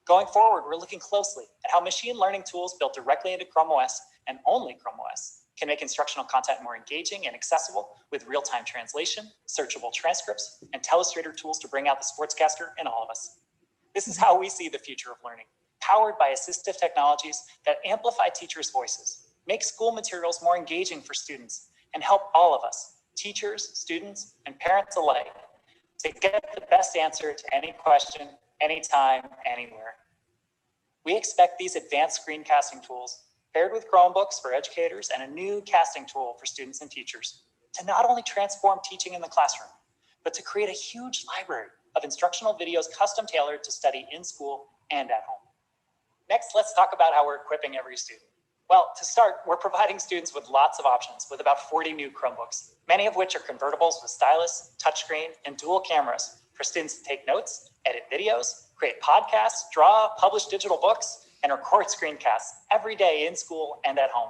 Going forward, we're looking closely at how machine learning tools built directly into Chrome OS and only Chrome OS can make instructional content more engaging and accessible with real-time translation, searchable transcripts, and telestrator tools to bring out the sportscaster in all of us. This is how we see the future of learning, powered by assistive technologies that amplify teachers' voices, make school materials more engaging for students, and help all of us, teachers, students, and parents alike, to get the best answer to any question, anytime, anywhere. We expect these advanced screencasting tools, paired with Chromebooks for educators and a new casting tool for students and teachers, to not only transform teaching in the classroom, but to create a huge library of instructional videos custom tailored to study in school and at home. Next, let's talk about how we're equipping every student. Well, to start, we're providing students with lots of options with about 40 new Chromebooks, many of which are convertibles with stylus, touchscreen, and dual cameras for students to take notes, edit videos, create podcasts, draw, publish digital books, and record screencasts every day in school and at home.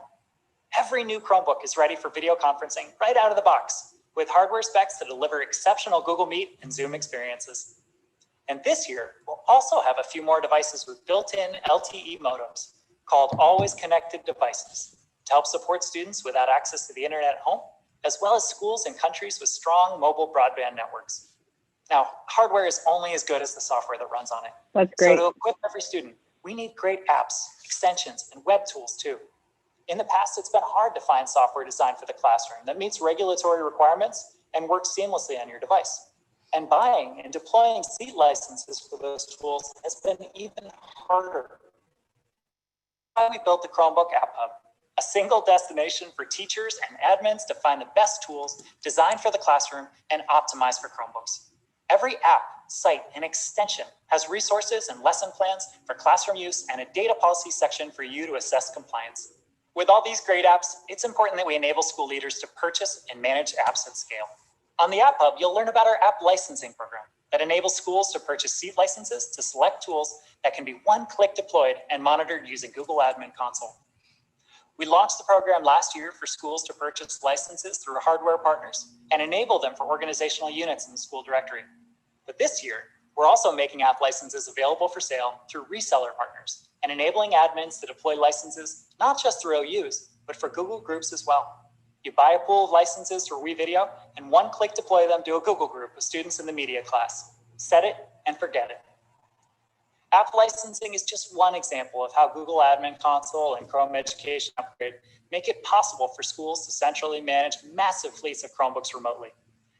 Every new Chromebook is ready for video conferencing right out of the box with hardware specs that deliver exceptional Google Meet and Zoom experiences. And this year, we'll also have a few more devices with built-in LTE modems called Always Connected Devices to help support students without access to the internet at home, as well as schools and countries with strong mobile broadband networks. Now, hardware is only as good as the software that runs on it. That's great. So to equip every student, we need great apps, extensions, and web tools too. In the past, it's been hard to find software designed for the classroom that meets regulatory requirements and works seamlessly on your device. And buying and deploying seat licenses for those tools has been even harder. That's why we built the Chromebook App Hub, a single destination for teachers and admins to find the best tools designed for the classroom and optimized for Chromebooks. Every app, site, and extension has resources and lesson plans for classroom use and a data policy section for you to assess compliance. With all these great apps, it's important that we enable school leaders to purchase and manage apps at scale. On the App Hub, you'll learn about our app licensing program that enables schools to purchase seat licenses to select tools that can be one-click deployed and monitored using Google Admin Console. We launched the program last year for schools to purchase licenses through hardware partners and enable them for organizational units in the school directory. But this year, we're also making app licenses available for sale through reseller partners and enabling admins to deploy licenses not just through OUs, but for Google Groups as well. You buy a pool of licenses through WeVideo and one-click deploy them to a Google Group of students in the media class. Set it and forget it. App licensing is just one example of how Google Admin Console and Chrome Education Upgrade make it possible for schools to centrally manage massive fleets of Chromebooks remotely.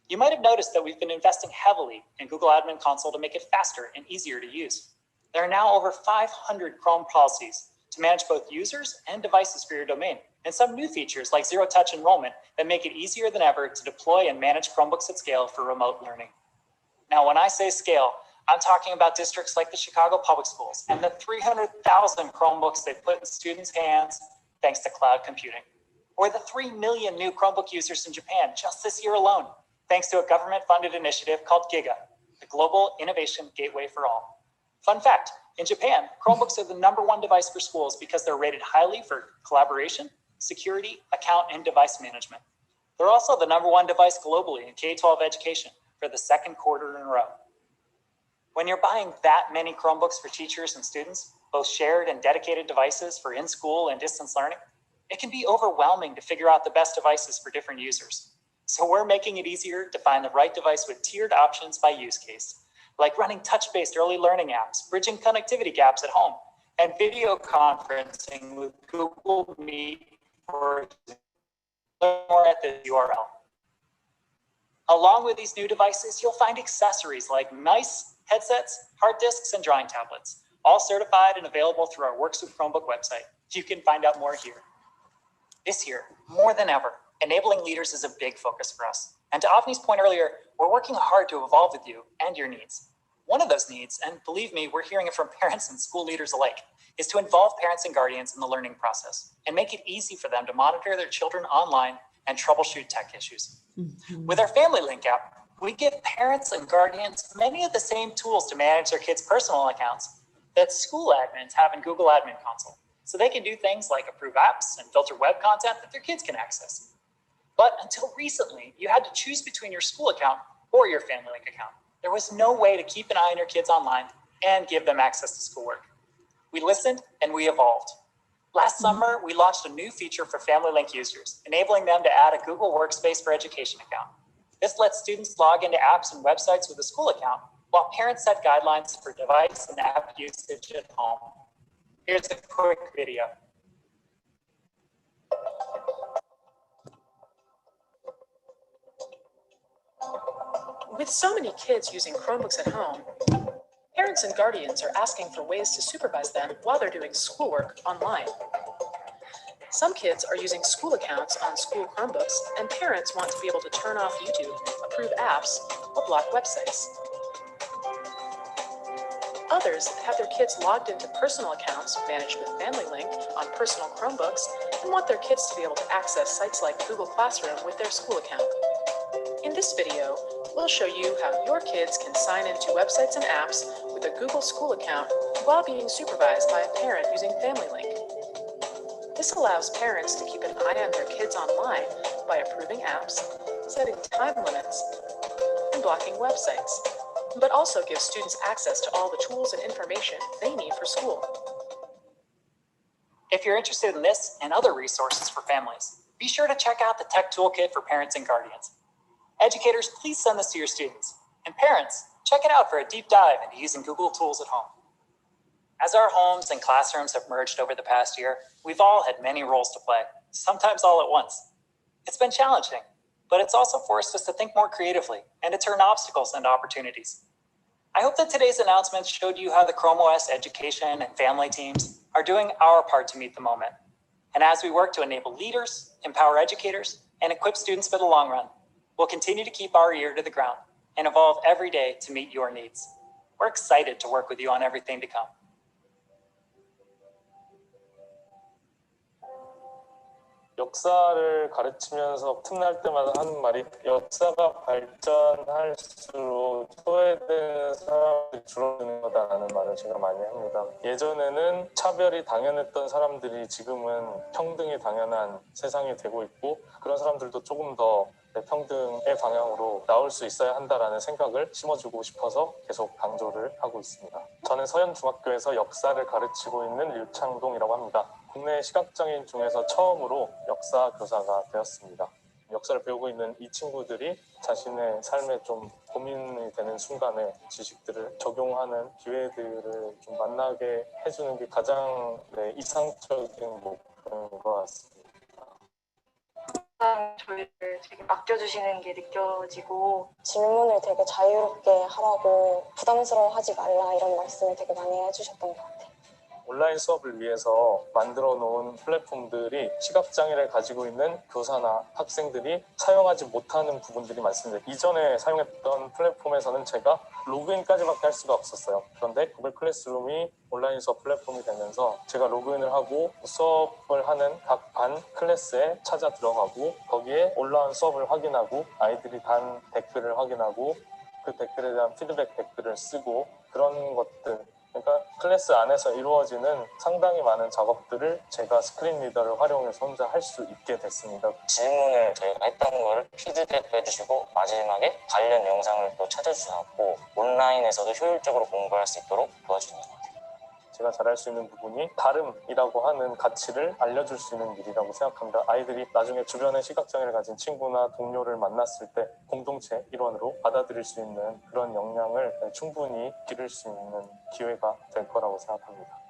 You might have noticed that we've been investing heavily in Google Admin Console to make it faster and easier to use. There are now over 500 Chrome policies to manage both users and devices for your domain, and some new features like zero-touch enrollment that make it easier than ever to deploy and manage Chromebooks at scale for remote learning. Now, when I say scale, I'm talking about districts like the Chicago Public Schools and the 300,000 Chromebooks they've put in students' hands thanks to cloud computing, or the 3 million new Chromebook users in Japan just this year alone, thanks to a government-funded initiative called GIGA, the Global Innovation Gateway for All. Fun fact, in Japan, Chromebooks are the #1 device for schools because they're rated highly for collaboration, security, account, and device management. They're also the #1 device globally in K-12 education for the second quarter in a row. When you're buying that many Chromebooks for teachers and students, both shared and dedicated devices for in-school and distance learning, it can be overwhelming to figure out the best devices for different users. So we're making it easier to find the right device with tiered options by use case, like running touch-based early learning apps, bridging connectivity gaps at home, and video conferencing with Google Meet or learn more at the URL. Along with these new devices, you'll find accessories like mice, headsets, hard disks, and drawing tablets, all certified and available through our Works with Chromebook website. You can find out more here. This year, more than ever, enabling leaders is a big focus for us. And to Avni's point earlier, we're working hard to evolve with you and your needs. One of those needs, and believe me, we're hearing it from parents and school leaders alike, is to involve parents and guardians in the learning process and make it easy for them to monitor their children online and troubleshoot tech issues. With our Family Link app, we give parents and guardians many of the same tools to manage their kids' personal accounts that school admins have in Google Admin Console, so they can do things like approve apps and filter web content that their kids can access. But until recently, you had to choose between your school account or your Family Link account. There was no way to keep an eye on your kids online and give them access to schoolwork. We listened and we evolved. Last summer, we launched a new feature for Family Link users, enabling them to add a Google Workspace for Education account. This lets students log into apps and websites with a school account, while parents set guidelines for device and app usage at home. Here's a quick video. With so many kids using Chromebooks at home, parents and guardians are asking for ways to supervise them while they're doing schoolwork online. Some kids are using school accounts on school Chromebooks, and parents want to be able to turn off YouTube, approve apps, or block websites. Others have their kids logged into personal accounts managed with Family Link on personal Chromebooks and want their kids to be able to access sites like Google Classroom with their school account. In this video, we'll show you how your kids can sign into websites and apps with a Google School account while being supervised by a parent using Family Link. This allows parents to keep an eye on their kids online by approving apps, setting time limits, and blocking websites, but also gives students access to all the tools and information they need for school. If you're interested in this and other resources for families, be sure to check out the Tech Toolkit for Parents and Guardians. Educators, please send this to your students. And parents, check it out for a deep dive into using Google tools at home. As our homes and classrooms have merged over the past year, we've all had many roles to play, sometimes all at once. It's been challenging, but it's also forced us to think more creatively and to turn obstacles into opportunities. I hope that today's announcements showed you how the Chrome OS education and family teams are doing our part to meet the moment. And as we work to enable leaders, empower educators, and equip students for the long run, we'll continue to keep our ear to the ground and evolve every day to meet your needs. We're excited to work with you on everything to come. 역사를 가르치면서 틈날 때마다 하는 말이 역사가 발전할수록 소외되는 사람들이 줄어드는 거다라는 말을 제가 많이 합니다. 예전에는 차별이 당연했던 사람들이 지금은 평등이 당연한 세상이 되고 있고 그런 사람들도 조금 더 평등의 방향으로 나올 수 있어야 한다라는 생각을 심어주고 싶어서 계속 강조를 하고 있습니다. 저는 서현중학교에서 역사를 가르치고 있는 류창동이라고 합니다. 국내 시각장애인 중에서 처음으로 역사 교사가 되었습니다. 역사를 배우고 있는 이 친구들이 자신의 삶에 좀 고민이 되는 순간에 지식들을 적용하는 기회들을 좀 만나게 해주는 게 가장 이상적인 목표인 것 같습니다. 항상 저희를 되게 맡겨주시는 게 느껴지고 질문을 되게 자유롭게 하라고 부담스러워하지 말라 이런 말씀을 되게 많이 해주셨던 것 같아요. 온라인 수업을 위해서 만들어 놓은 플랫폼들이 시각장애를 가지고 있는 교사나 학생들이 사용하지 못하는 부분들이 많습니다. 이전에 사용했던 플랫폼에서는 제가 로그인까지밖에 할 수가 없었어요. 그런데 구글 클래스룸이 온라인 수업 플랫폼이 되면서 제가 로그인을 하고 수업을 하는 각 반 클래스에 찾아 들어가고 거기에 올라온 수업을 확인하고 아이들이 단 댓글을 확인하고 그 댓글에 대한 피드백 댓글을 쓰고 그런 것들, 그러니까 클래스 안에서 이루어지는 상당히 많은 작업들을 제가 스크린 리더를 활용해서 혼자 할 수 있게 됐습니다. 질문을 저희가 했던 거를 피드백 해주시고 마지막에 관련 영상을 또 찾아주셔서 온라인에서도 효율적으로 공부할 수 있도록 도와주는 것 같아요. 제가 잘할 수 있는 부분이 다름이라고 하는 가치를 알려줄 수 있는 일이라고 생각합니다. 아이들이 나중에 주변에 시각장애를 가진 친구나 동료를 만났을 때 공동체 일원으로 받아들일 수 있는 그런 역량을 충분히 기를 수 있는 기회가 될 거라고 생각합니다.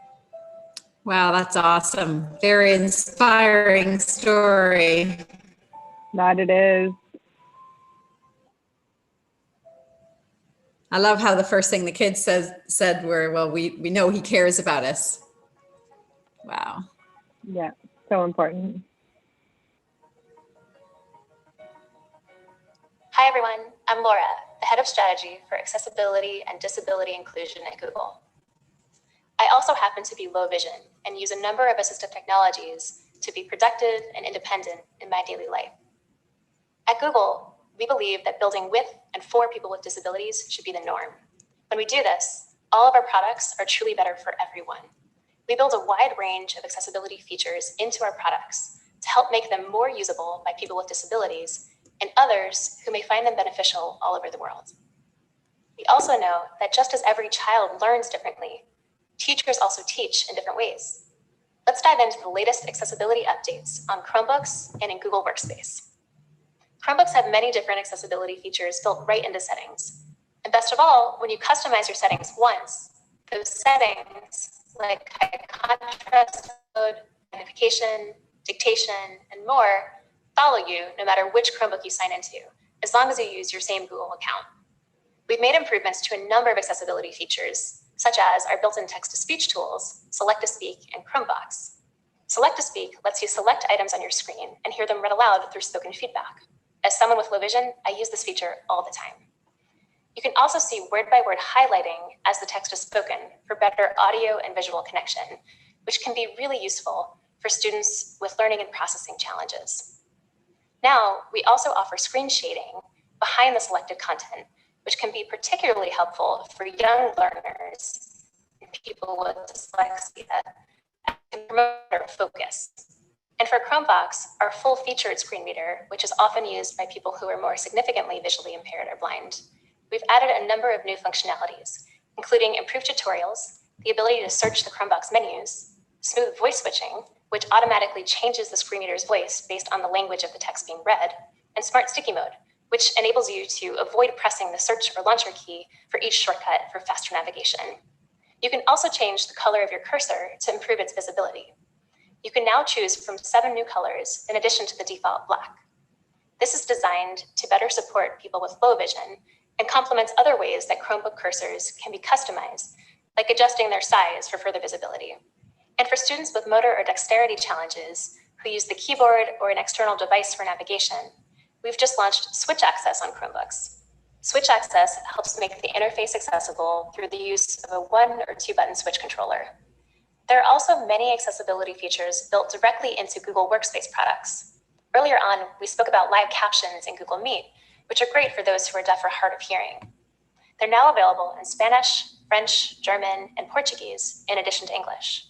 Wow, that's awesome. Very inspiring story. That it is. I love how the first thing the kids said were, well, we know he cares about us. Wow. Yeah, so important. Hi, everyone. I'm Laura, the head of strategy for accessibility and disability inclusion at Google. I also happen to be low vision and use a number of assistive technologies to be productive and independent in my daily life. At Google, we believe that building with and for people with disabilities should be the norm. When we do this, all of our products are truly better for everyone. We build a wide range of accessibility features into our products to help make them more usable by people with disabilities and others who may find them beneficial all over the world. We also know that just as every child learns differently, teachers also teach in different ways. Let's dive into the latest accessibility updates on Chromebooks and in Google Workspace. Chromebooks have many different accessibility features built right into settings. And best of all, when you customize your settings once, those settings like high contrast mode, magnification, dictation, and more follow you no matter which Chromebook you sign into, as long as you use your same Google account. We've made improvements to a number of accessibility features, such as our built-in text-to-speech tools, Select to Speak and Chromebox. Select to Speak lets you select items on your screen and hear them read aloud through spoken feedback. As someone with low vision, I use this feature all the time. You can also see word-by-word highlighting as the text is spoken for better audio and visual connection, which can be really useful for students with learning and processing challenges. Now, we also offer screen shading behind the selected content, which can be particularly helpful for young learners and people with dyslexia and promote their focus. And for Chromebox, our full-featured screen reader, which is often used by people who are more significantly visually impaired or blind, we've added a number of new functionalities, including improved tutorials, the ability to search the Chromebox menus, smooth voice switching, which automatically changes the screen reader's voice based on the language of the text being read, and Smart Sticky Mode, which enables you to avoid pressing the search or launcher key for each shortcut for faster navigation. You can also change the color of your cursor to improve its visibility. You can now choose from 7 new colors in addition to the default black. This is designed to better support people with low vision and complements other ways that Chromebook cursors can be customized, like adjusting their size for further visibility. And for students with motor or dexterity challenges who use the keyboard or an external device for navigation, we've just launched Switch Access on Chromebooks. Switch Access helps make the interface accessible through the use of a 1 or 2 button switch controller. There are also many accessibility features built directly into Google Workspace products. Earlier on, we spoke about live captions in Google Meet, which are great for those who are deaf or hard of hearing. They're now available in Spanish, French, German, and Portuguese, in addition to English.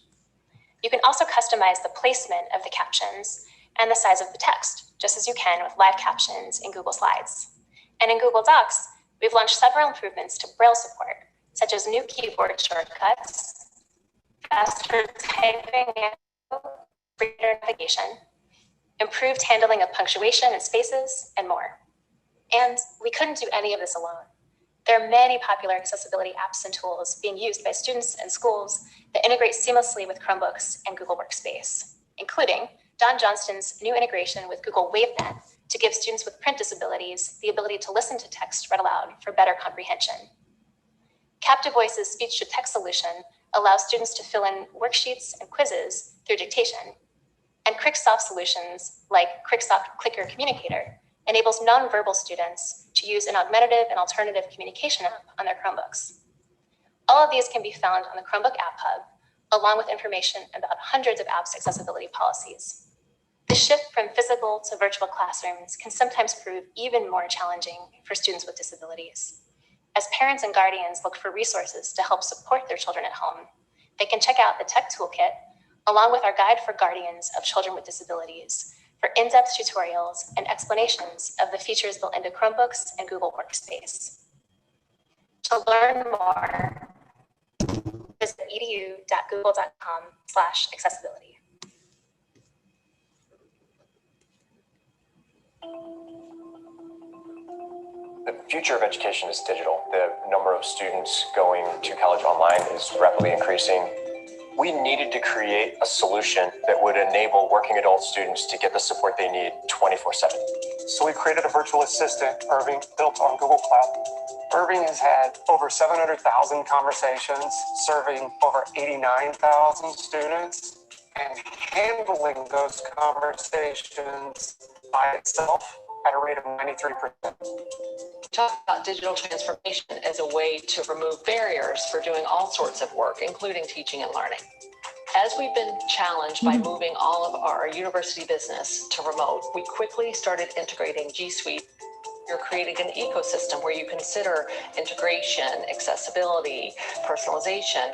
You can also customize the placement of the captions and the size of the text, just as you can with live captions in Google Slides. And in Google Docs, we've launched several improvements to Braille support, such as new keyboard shortcuts, faster typing and reader navigation, improved handling of punctuation and spaces, and more. And we couldn't do any of this alone. There are many popular accessibility apps and tools being used by students and schools that integrate seamlessly with Chromebooks and Google Workspace, including Don Johnston's new integration with Google WaveNet to give students with print disabilities the ability to listen to text read aloud for better comprehension. Captive Voice's speech-to-text solution allows students to fill in worksheets and quizzes through dictation. And Cricksoft solutions like Cricksoft Clicker Communicator enables nonverbal students to use an augmentative and alternative communication app on their Chromebooks. All of these can be found on the Chromebook App Hub, along with information about hundreds of apps accessibility policies. The shift from physical to virtual classrooms can sometimes prove even more challenging for students with disabilities. As parents and guardians look for resources to help support their children at home, they can check out the Tech Toolkit, along with our Guide for Guardians of Children with Disabilities, for in-depth tutorials and explanations of the features built into Chromebooks and Google Workspace. To learn more, visit edu.google.com/accessibility. The future of education is digital. The number of students going to college online is rapidly increasing. We needed to create a solution that would enable working adult students to get the support they need 24/7. So we created a virtual assistant, Irving, built on Google Cloud. Irving has had over 700,000 conversations, serving over 89,000 students, and handling those conversations by itself at a rate of 93%. Talk about digital transformation as a way to remove barriers for doing all sorts of work, including teaching and learning. As we've been challenged by moving all of our university business to remote, we quickly started integrating G Suite. You're creating an ecosystem where you consider integration, accessibility, personalization.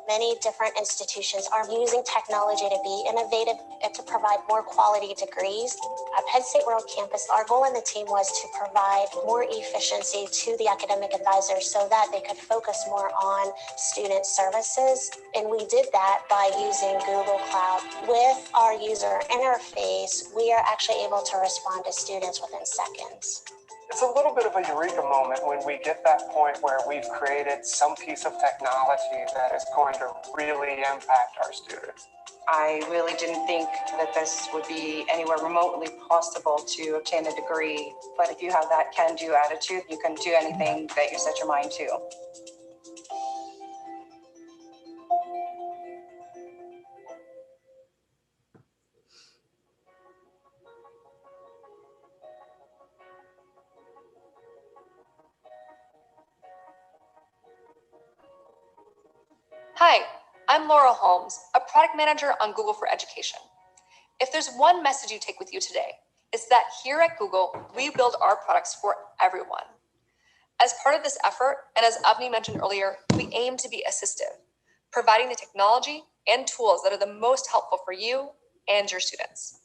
Many different institutions are using technology to be innovative and to provide more quality degrees. At Penn State World Campus, our goal in the team was to provide more efficiency to the academic advisors so that they could focus more on student services. And we did that by using Google Cloud. With our user interface, we are actually able to respond to students within seconds. It's a little bit of a eureka moment when we get that point where we've created some piece of technology that is going to really impact our students. I really didn't think that this would be anywhere remotely possible to obtain a degree, but if you have that can-do attitude, you can do anything that you set your mind to. Hi, I'm Laura Holmes, a product manager on Google for Education. If there's one message you take with you today, it's that here at Google, we build our products for everyone. As part of this effort, and as Avni mentioned earlier, we aim to be assistive, providing the technology and tools that are the most helpful for you and your students.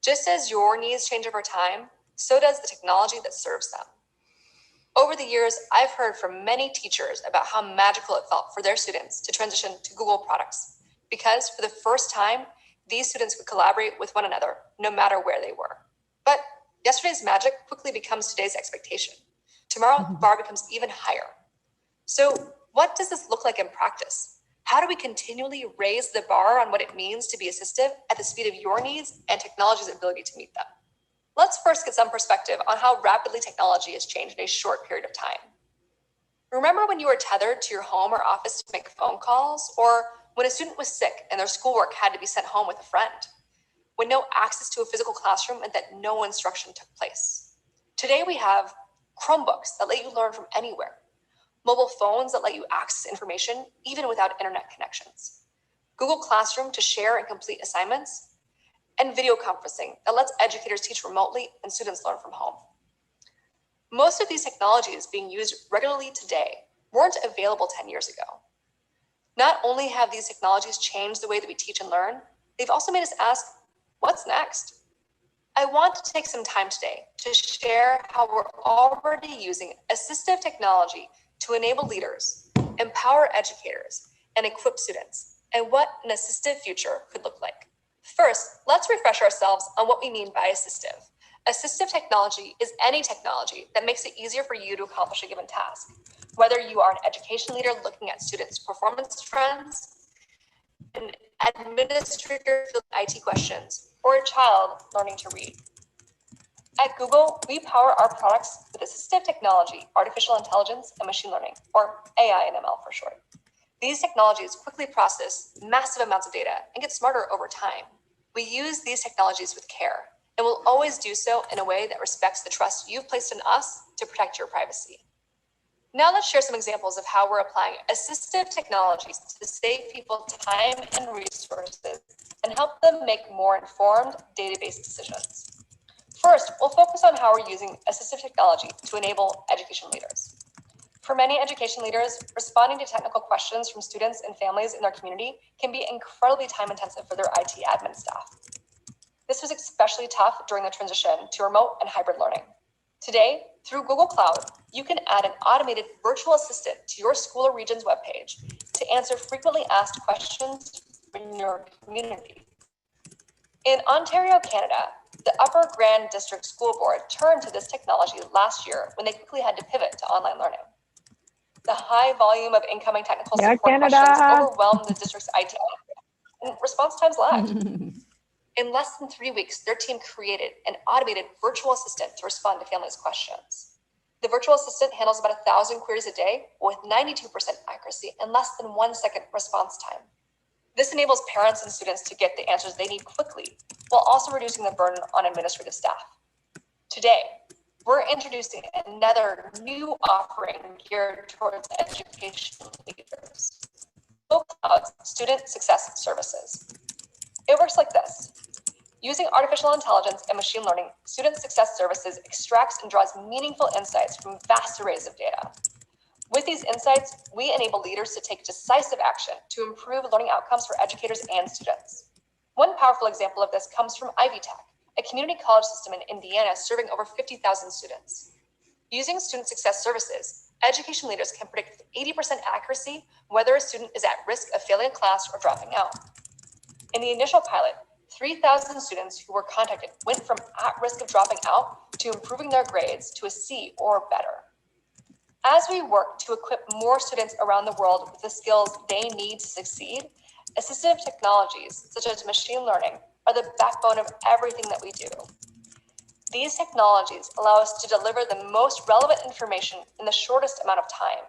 Just as your needs change over time, so does the technology that serves them. Over the years, I've heard from many teachers about how magical it felt for their students to transition to Google products, because for the first time, these students could collaborate with one another, no matter where they were. But yesterday's magic quickly becomes today's expectation. Tomorrow, the bar becomes even higher. So what does this look like in practice? How do we continually raise the bar on what it means to be assistive at the speed of your needs and technology's ability to meet them? Let's first get some perspective on how rapidly technology has changed in a short period of time. Remember when you were tethered to your home or office to make phone calls, or when a student was sick and their schoolwork had to be sent home with a friend? When no access to a physical classroom and that no instruction took place? Today we have Chromebooks that let you learn from anywhere, mobile phones that let you access information even without internet connections, Google Classroom to share and complete assignments, and video conferencing that lets educators teach remotely and students learn from home. Most of these technologies being used regularly today weren't available 10 years ago. Not only have these technologies changed the way that we teach and learn, they've also made us ask, what's next? I want to take some time today to share how we're already using assistive technology to enable leaders, empower educators, and equip students, and what an assistive future could look like. First, let's refresh ourselves on what we mean by assistive. Assistive technology is any technology that makes it easier for you to accomplish a given task. Whether you are an education leader looking at students' performance trends, an administrator fielding IT questions, or a child learning to read. At Google, we power our products with assistive technology, artificial intelligence, and machine learning, or AI and ML for short. These technologies quickly process massive amounts of data and get smarter over time. We use these technologies with care, and will always do so in a way that respects the trust you've placed in us to protect your privacy. Now let's share some examples of how we're applying assistive technologies to save people time and resources and help them make more informed database decisions. First, we'll focus on how we're using assistive technology to enable education leaders. For many education leaders, responding to technical questions from students and families in their community can be incredibly time-intensive for their IT admin staff. This was especially tough during the transition to remote and hybrid learning. Today, through Google Cloud, you can add an automated virtual assistant to your school or region's webpage to answer frequently asked questions in your community. In Ontario, Canada, the Upper Grand District School Board turned to this technology last year when they quickly had to pivot to online learning. The high volume of incoming technical support questions overwhelmed the district's IT and response times lagged. In less than 3 weeks, their team created an automated virtual assistant to respond to families' questions. The virtual assistant handles about 1,000 queries a day with 92% accuracy and less than 1 second response time. This enables parents and students to get the answers they need quickly, while also reducing the burden on administrative staff. Today, we're introducing another new offering geared towards education leaders: Google Cloud's Student Success Services. It works like this. Using artificial intelligence and machine learning, Student Success Services extracts and draws meaningful insights from vast arrays of data. With these insights, we enable leaders to take decisive action to improve learning outcomes for educators and students. One powerful example of this comes from Ivy Tech, a community college system in Indiana serving over 50,000 students. Using Student Success Services, education leaders can predict with 80% accuracy whether a student is at risk of failing a class or dropping out. In the initial pilot, 3,000 students who were contacted went from at risk of dropping out to improving their grades to a C or better. As we work to equip more students around the world with the skills they need to succeed, assistive technologies such as machine learning are the backbone of everything that we do. These technologies allow us to deliver the most relevant information in the shortest amount of time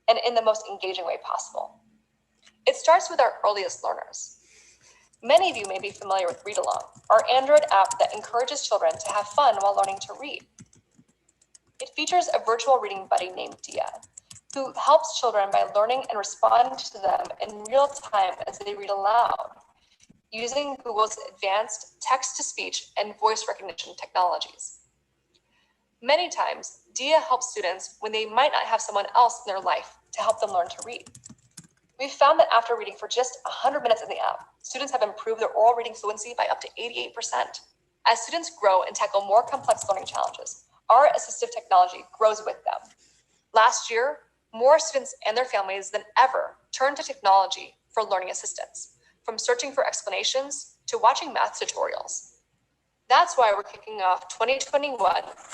and in the most engaging way possible. It starts with our earliest learners. Many of you may be familiar with Read Along, our Android app that encourages children to have fun while learning to read. It features a virtual reading buddy named Dia, who helps children by learning and responding to them in real time as they read aloud, using Google's advanced text-to-speech and voice recognition technologies. Many times, Dia helps students when they might not have someone else in their life to help them learn to read. We've found that after reading for just 100 minutes in the app, students have improved their oral reading fluency by up to 88%. As students grow and tackle more complex learning challenges, our assistive technology grows with them. Last year, more students and their families than ever turned to technology for learning assistance, from searching for explanations to watching math tutorials. That's why we're kicking off 2021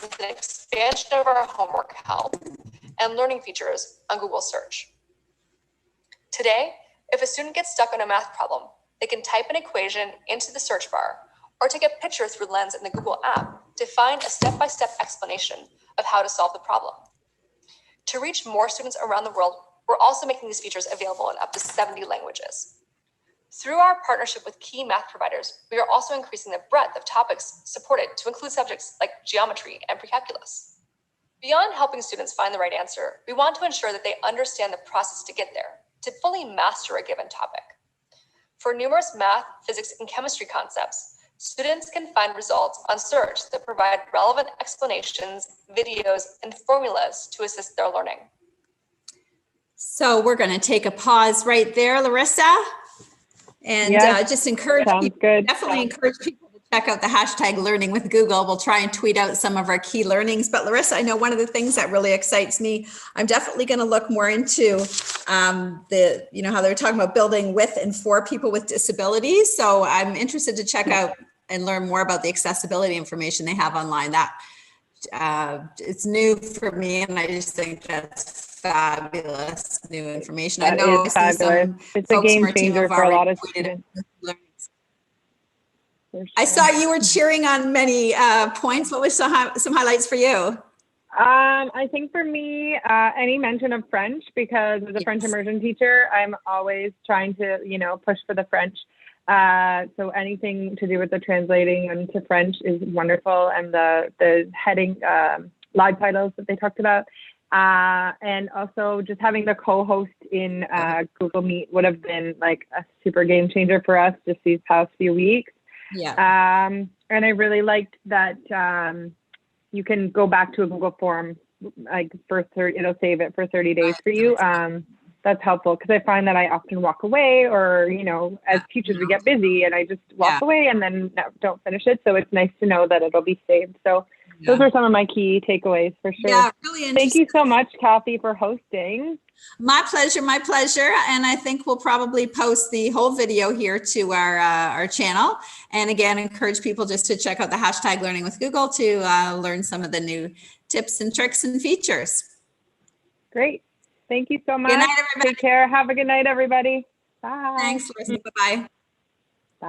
with an expansion of our homework help and learning features on Google Search. Today, if a student gets stuck on a math problem, they can type an equation into the search bar or take a picture through Lens in the Google app to find a step-by-step explanation of how to solve the problem. To reach more students around the world, we're also making these features available in up to 70 languages. Through our partnership with key math providers, we are also increasing the breadth of topics supported to include subjects like geometry and pre-calculus. Beyond helping students find the right answer, we want to ensure that they understand the process to get there, to fully master a given topic. For numerous math, physics, and chemistry concepts, students can find results on search that provide relevant explanations, videos, and formulas to assist their learning. So we're going to take a pause right there, Larissa, and just encourage people, definitely encourage people to check out the hashtag Learning with Google. We'll try and tweet out some of our key learnings. But Larissa, I know one of the things that really excites me, I'm definitely going to look more into how they were talking about building with and for people with disabilities. So I'm interested to check out and learn more about the accessibility information they have online. That it's new for me, and I just think that's fabulous new information. That I know is fabulous. It's a game changer for a lot of students. I saw you were cheering on many points. What was some highlights for you? I think for me, any mention of French, because as a French immersion teacher, I'm always trying to, push for the French. So anything to do with the translating into French is wonderful. And the heading, live titles that they talked about. And also just having the co-host in Google Meet would have been like a super game changer for us just these past few weeks. Yeah. And I really liked that you can go back to a Google form, like it'll save it for 30 days for you. That's helpful because I find that I often walk away, or, as teachers, we get busy and I just walk away and then don't finish it. So it's nice to know that it'll be saved. So those are some of my key takeaways for sure. Yeah, really interesting. Thank you so much, Kathy, for hosting. My pleasure, my pleasure. And I think we'll probably post the whole video here to our channel. And again, encourage people just to check out the hashtag Learning with Google to learn some of the new tips and tricks and features. Great. Thank you so much. Good night, everybody. Take care. Have a good night, everybody. Bye. Thanks, Larissa. Bye-bye. Bye.